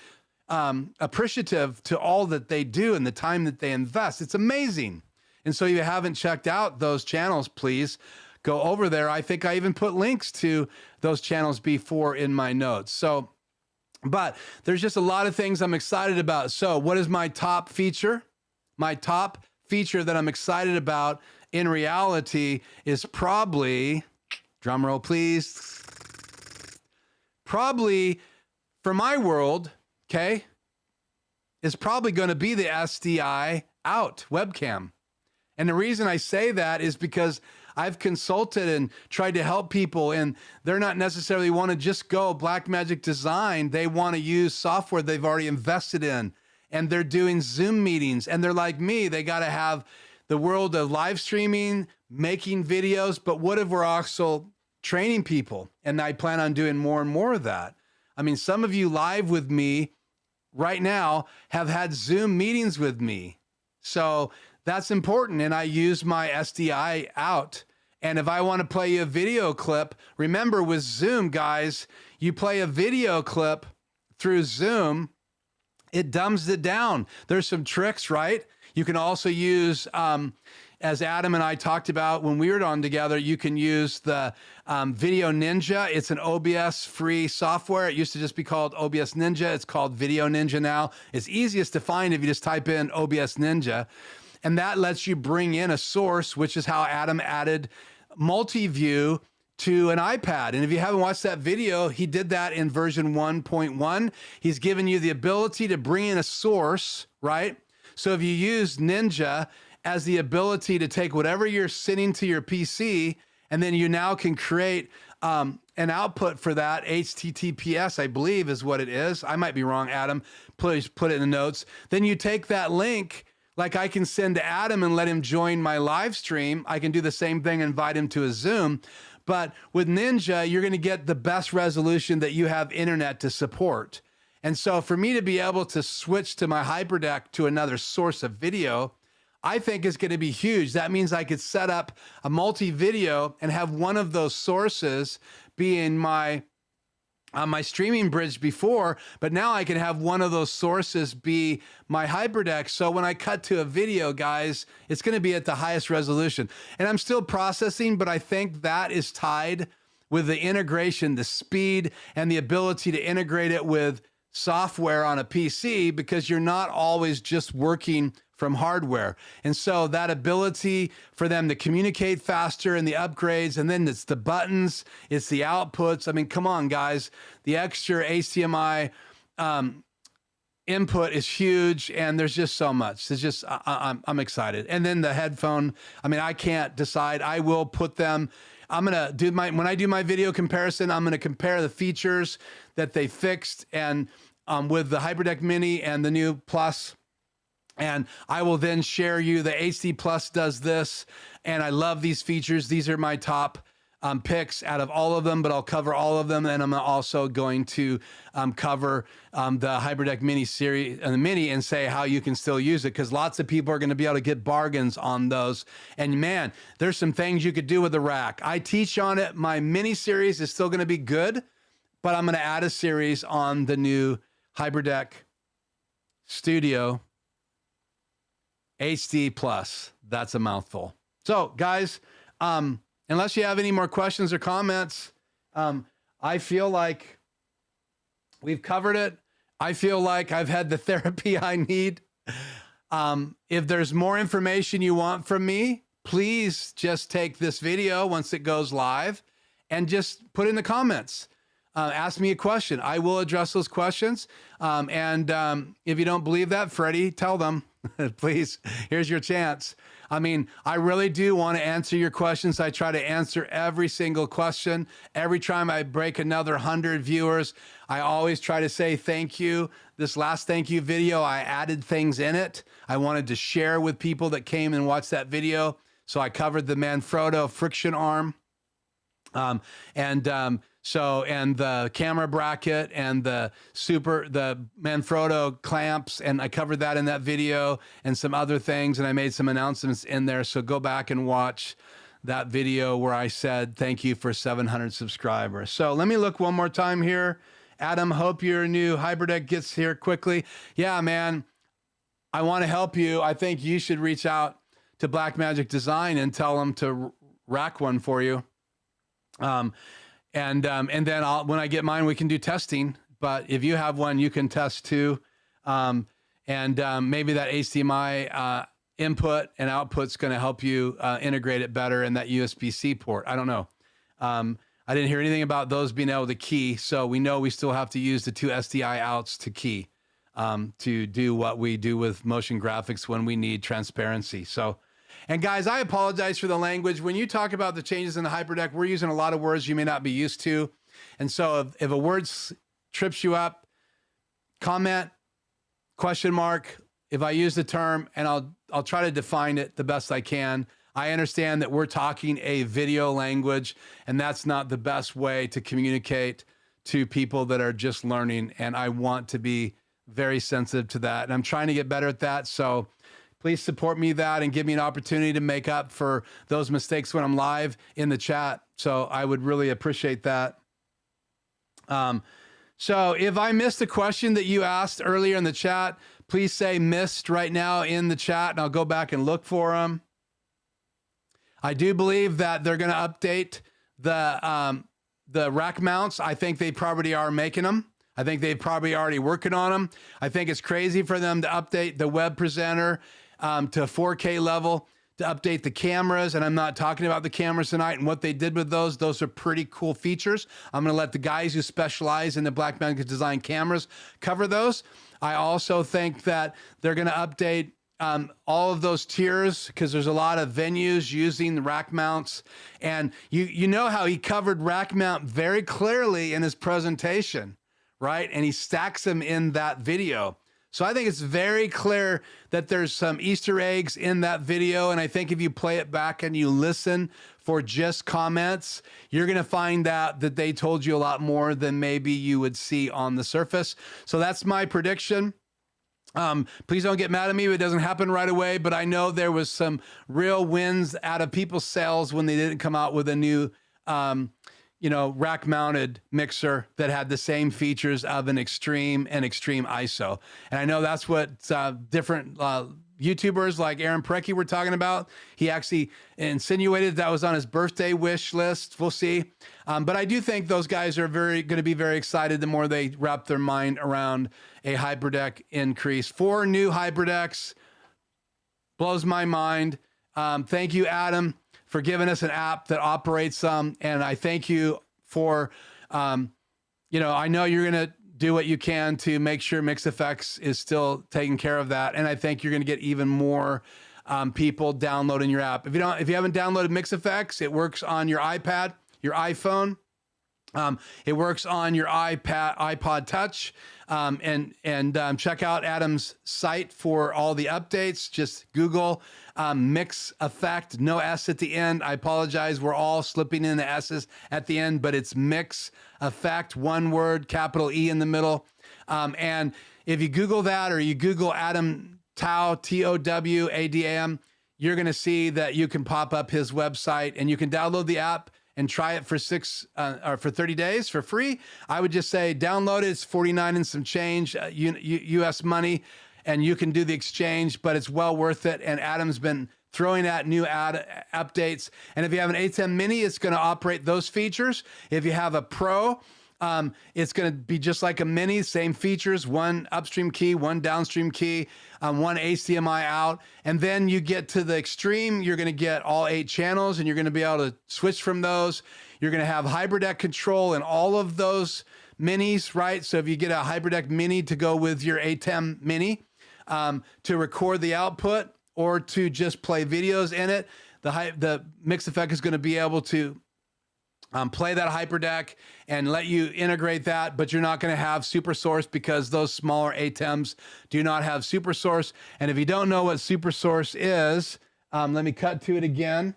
[SPEAKER 1] appreciative to all that they do and the time that they invest. It's amazing. And so if you haven't checked out those channels, please go over there. I think I even put links to those channels before in my notes. So, but there's just a lot of things I'm excited about. So what is my top feature? My top feature that I'm excited about in reality is probably, drum roll please, probably for my world, okay, is probably going to be the SDI out webcam. And the reason I say that is because I've consulted and tried to help people, and they're not necessarily want to just go Blackmagic design. They want to use software they've already invested in, and they're doing Zoom meetings, and they're like me. They got to have the world of live streaming, making videos, but what if we're also training people? And I plan on doing more and more of that. Some of you live with me right now have had Zoom meetings with me. So that's important. And I use my SDI out. And if I want to play you a video clip, remember with Zoom, guys, you play a video clip through Zoom, it dumbs it down. There's some tricks, right? You can also use, as Adam and I talked about when we were on together, you can use the Video Ninja. It's an OBS-free software. It used to just be called OBS Ninja. It's called Video Ninja now. It's easiest to find if you just type in OBS Ninja. And that lets you bring in a source, which is how Adam added multi-view to an iPad. And if you haven't watched that video, he did that in version 1.1. He's given you the ability to bring in a source, right? So if you use Ninja as the ability to take whatever you're sitting to your PC, and then you now can create an output for that, HTTPS, I believe is what it is. I might be wrong, Adam. Please put it in the notes. Then you take that link, like I can send to Adam and let him join my live stream. I can do the same thing, invite him to a Zoom. But with Ninja, you're going to get the best resolution that you have internet to support. And so for me to be able to switch to my HyperDeck to another source of video, I think is going to be huge. That means I could set up a multi-video and have one of those sources be in my streaming bridge before, but now I can have one of those sources be my HyperDeck. So when I cut to a video, guys, it's going to be at the highest resolution. And I'm still processing, but I think that is tied with the integration, the speed, and the ability to integrate it with software on a PC, because you're not always just working from hardware. And so that ability for them to communicate faster and the upgrades, and then it's the buttons, it's the outputs. I mean, come on, guys. The extra HDMI input is huge, and there's just so much. It's just, I'm excited. And then the headphone, I mean, I can't decide. I will put them, I'm gonna do when I do my video comparison, I'm gonna compare the features that they fixed and with the HyperDeck Mini and the new Plus. And I will then share you the HD Plus does this. And I love these features. These are my top picks out of all of them, but I'll cover all of them. And I'm also going to cover the HyperDeck Mini series and the Mini and say how you can still use it, because lots of people are going to be able to get bargains on those. And man, there's some things you could do with the rack. I teach on it. My Mini series is still going to be good, but I'm going to add a series on the new HyperDeck Studio HD Plus. That's a mouthful. So guys, unless you have any more questions or comments, I feel like we've covered it. I feel like I've had the therapy I need. If there's more information you want from me, please just take this video once it goes live and just put in the comments. Ask me a question. I will address those questions. And if you don't believe that, Freddie, tell them. Please, here's your chance. I mean, I really do want to answer your questions. I try to answer every single question. Every time I break another 100 viewers, I always try to say thank you. This last thank you video, I added things in it I wanted to share with people that came and watched that video. So I covered the Manfrotto friction arm. And the camera bracket and the Manfrotto clamps, and I covered that in that video and some other things, and I made some announcements in there. So go back and watch that video where I said thank you for 700 subscribers. So let me look one more time here. Adam, hope your new HyperDeck gets here quickly. Yeah, man, I want to help you. I think you should reach out to Blackmagic Design and tell them to rack one for you. And then when I get mine, we can do testing. But if you have one, you can test too. Maybe that HDMI input and output's going to help you integrate it better in that USB-C port. I don't know. I didn't hear anything about those being able to key. So we know we still have to use the two SDI outs to key to do what we do with motion graphics when we need transparency. So. And guys, I apologize for the language. When you talk about the changes in the HyperDeck, we're using a lot of words you may not be used to. And so if a word trips you up, comment, question mark, if I use the term, and I'll try to define it the best I can. I understand that we're talking a video language, and that's not the best way to communicate to people that are just learning. And I want to be very sensitive to that. And I'm trying to get better at that. So please support me that and give me an opportunity to make up for those mistakes when I'm live in the chat. So I would really appreciate that. So if I missed a question that you asked earlier in the chat, please say missed right now in the chat, and I'll go back and look for them. I do believe that they're going to update the rack mounts. I think they probably are making them. I think they've probably already working on them. I think it's crazy for them to update the web presenter to a 4K level, to update the cameras. And I'm not talking about the cameras tonight and what they did with those. Those are pretty cool features. I'm going to let the guys who specialize in the Blackmagic design cameras cover those. I also think that they're going to update all of those tiers, because there's a lot of venues using the rack mounts, and you know how he covered rack mount very clearly in his presentation, right? And he stacks them in that video. So I think it's very clear that there's some Easter eggs in that video. And I think if you play it back and you listen for just comments, you're going to find out that they told you a lot more than maybe you would see on the surface. So that's my prediction. Please don't get mad at me if it doesn't happen right away, but I know there was some real wins out of people's sales when they didn't come out with a new, rack mounted mixer that had the same features of an extreme and extreme ISO. And I know that's what different YouTubers like Aaron Parecki were talking about. He actually insinuated that was on his birthday wish list. We'll see. But I do think those guys are going to be very excited the more they wrap their mind around a HyperDeck increase. 4 new HyperDecks blows my mind. Thank you, Adam, for giving us an app that operates them. And I thank you for, I know you're going to do what you can to make sure MixFX is still taking care of that. And I think you're going to get even more people downloading your app. If you haven't downloaded MixFX, it works on your iPad, your iPhone. It works on your iPod Touch. And check out Adam's site for all the updates. Just Google MixFX, no S at the end. I apologize. We're all slipping in the S's at the end, but it's MixFX, one word, capital E in the middle. And if you Google that, or you Google Adam Tao, TOWADAM, you're going to see that you can pop up his website and you can download the app and try it for 30 days for free. I would just say download it. It's $49 and some change, US money, and you can do the exchange, but it's well worth it. And Adam's been throwing out new updates. And if you have an A10 Mini, it's going to operate those features. If you have a Pro, it's going to be just like a Mini, same features, one upstream key, one downstream key, one HDMI out. And then you get to the extreme, you're going to get all 8 channels and you're going to be able to switch from those. You're going to have HyperDeck control in all of those Minis, right? So if you get a HyperDeck Mini to go with your A10 Mini to record the output or to just play videos in it, the MixFX is going to be able to play that HyperDeck and let you integrate that, but you're not going to have Super Source because those smaller ATEMs do not have Super Source. And if you don't know what Super Source is, let me cut to it again.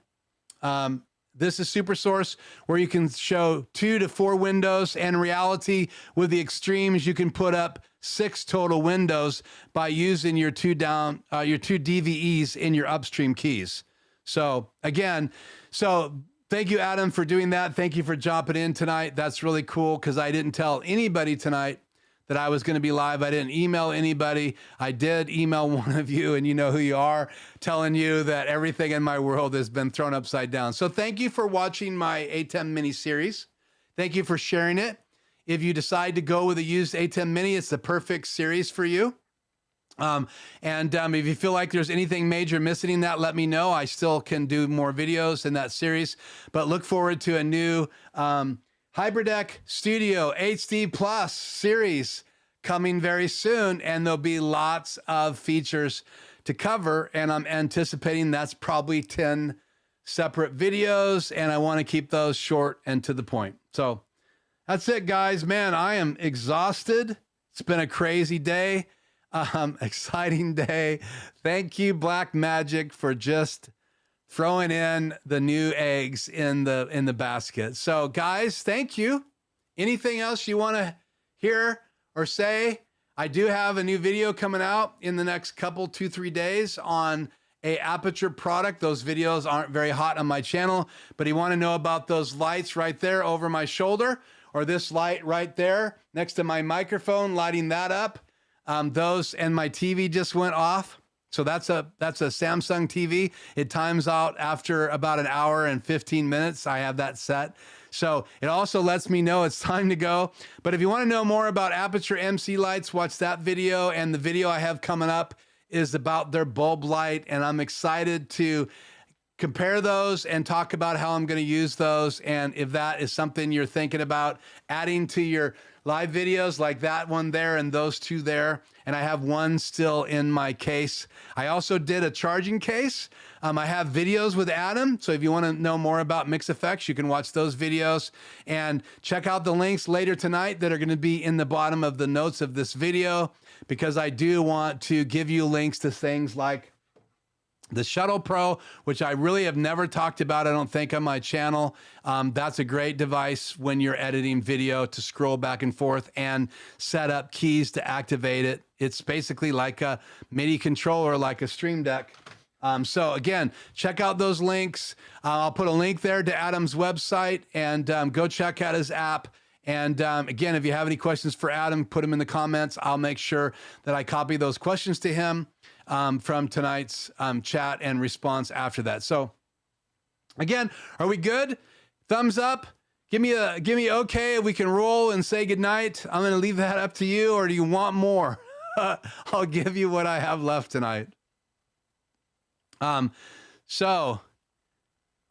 [SPEAKER 1] This is Super Source, where you can show 2 to 4 windows, and in reality, with the extremes, you can put up 6 total windows by using your two DVEs in your upstream keys. So again, thank you, Adam, for doing that. Thank you for jumping in tonight. That's really cool because I didn't tell anybody tonight that I was going to be live. I didn't email anybody. I did email one of you, and you know who you are, telling you that everything in my world has been thrown upside down. So thank you for watching my A10 Mini series. Thank you for sharing it. If you decide to go with a used A10 Mini, it's the perfect series for you. If you feel like there's anything major missing in that, let me know. I still can do more videos in that series, but look forward to a new HyperDeck Studio HD Plus series coming very soon, and there'll be lots of features to cover, and I'm anticipating that's probably 10 separate videos, and I want to keep those short and to the point. So that's it, guys. Man, I am exhausted. It's been a crazy day. Exciting day. Thank you, Blackmagic, for just throwing in the new eggs in the basket. So guys, thank you. Anything else you want to hear or say? I do have a new video coming out in the next couple, 2-3 days on a Aperture product. Those videos aren't very hot on my channel, but you want to know about those lights right there over my shoulder, or this light right there next to my microphone, lighting that up. Those, and my TV just went off. So that's a Samsung TV. It times out after about 1 hour and 15 minutes. I have that set. So it also lets me know it's time to go. But if you want to know more about Aperture MC lights, watch that video. And the video I have coming up is about their bulb light. And I'm excited to compare those and talk about how I'm going to use those. And if that is something you're thinking about adding to your live videos, like that one there and those two there, and I have one still in my case. I also did a charging case. I have videos with Adam, so if you want to know more about mix effects, you can watch those videos and check out the links later tonight that are going to be in the bottom of the notes of this video, because I do want to give you links to things like the Shuttle Pro, which I really have never talked about, I don't think, on my channel. That's a great device when you're editing video to scroll back and forth and set up keys to activate it. It's basically like a MIDI controller, like a Stream Deck. So again, check out those links. I'll put a link there to Adam's website, and go check out his app. And again, if you have any questions for Adam, put them in the comments. I'll make sure that I copy those questions to him from tonight's chat and response after that. So again, are we good? Thumbs up. Give me okay if we can roll and say goodnight. I'm going to leave that up to you, or do you want more? I'll give you what I have left tonight. So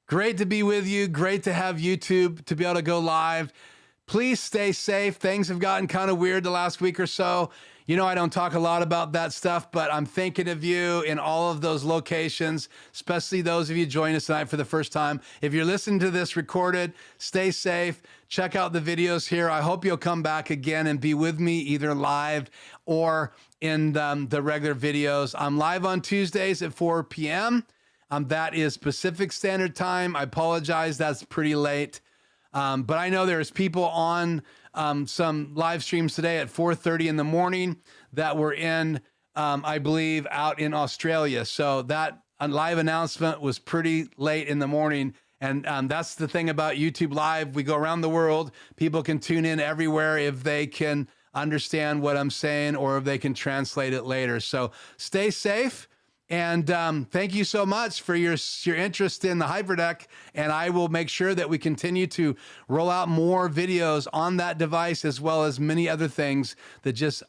[SPEAKER 1] great to be with you. Great to have YouTube to be able to go live. Please stay safe. Things have gotten kind of weird the last week or so. You know, I don't talk a lot about that stuff, but I'm thinking of you in all of those locations, especially those of you joining us tonight for the first time. If you're listening to this recorded, stay safe. Check out the videos here. I hope you'll come back again and be with me either live or in the regular videos. I'm live on Tuesdays at 4 p.m. That is Pacific Standard Time. I apologize, that's pretty late. But I know there's people on some live streams today at 4:30 in the morning that were in, I believe, out in Australia. So that live announcement was pretty late in the morning. And that's the thing about YouTube Live. We go around the world. People can tune in everywhere if they can understand what I'm saying or if they can translate it later. So stay safe. And thank you so much for your interest in the HyperDeck. And I will make sure that we continue to roll out more videos on that device, as well as many other things that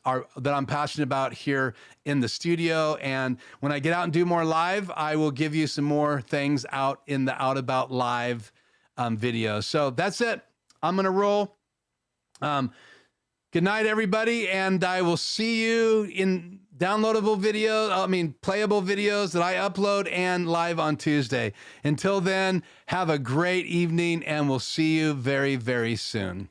[SPEAKER 1] I'm passionate about here in the studio. And when I get out and do more live, I will give you some more things out in the Out About Live videos. So that's it. I'm going to roll. Good night, everybody. And I will see you in downloadable videos, playable videos that I upload and live on Tuesday. Until then, have a great evening, and we'll see you very, very soon.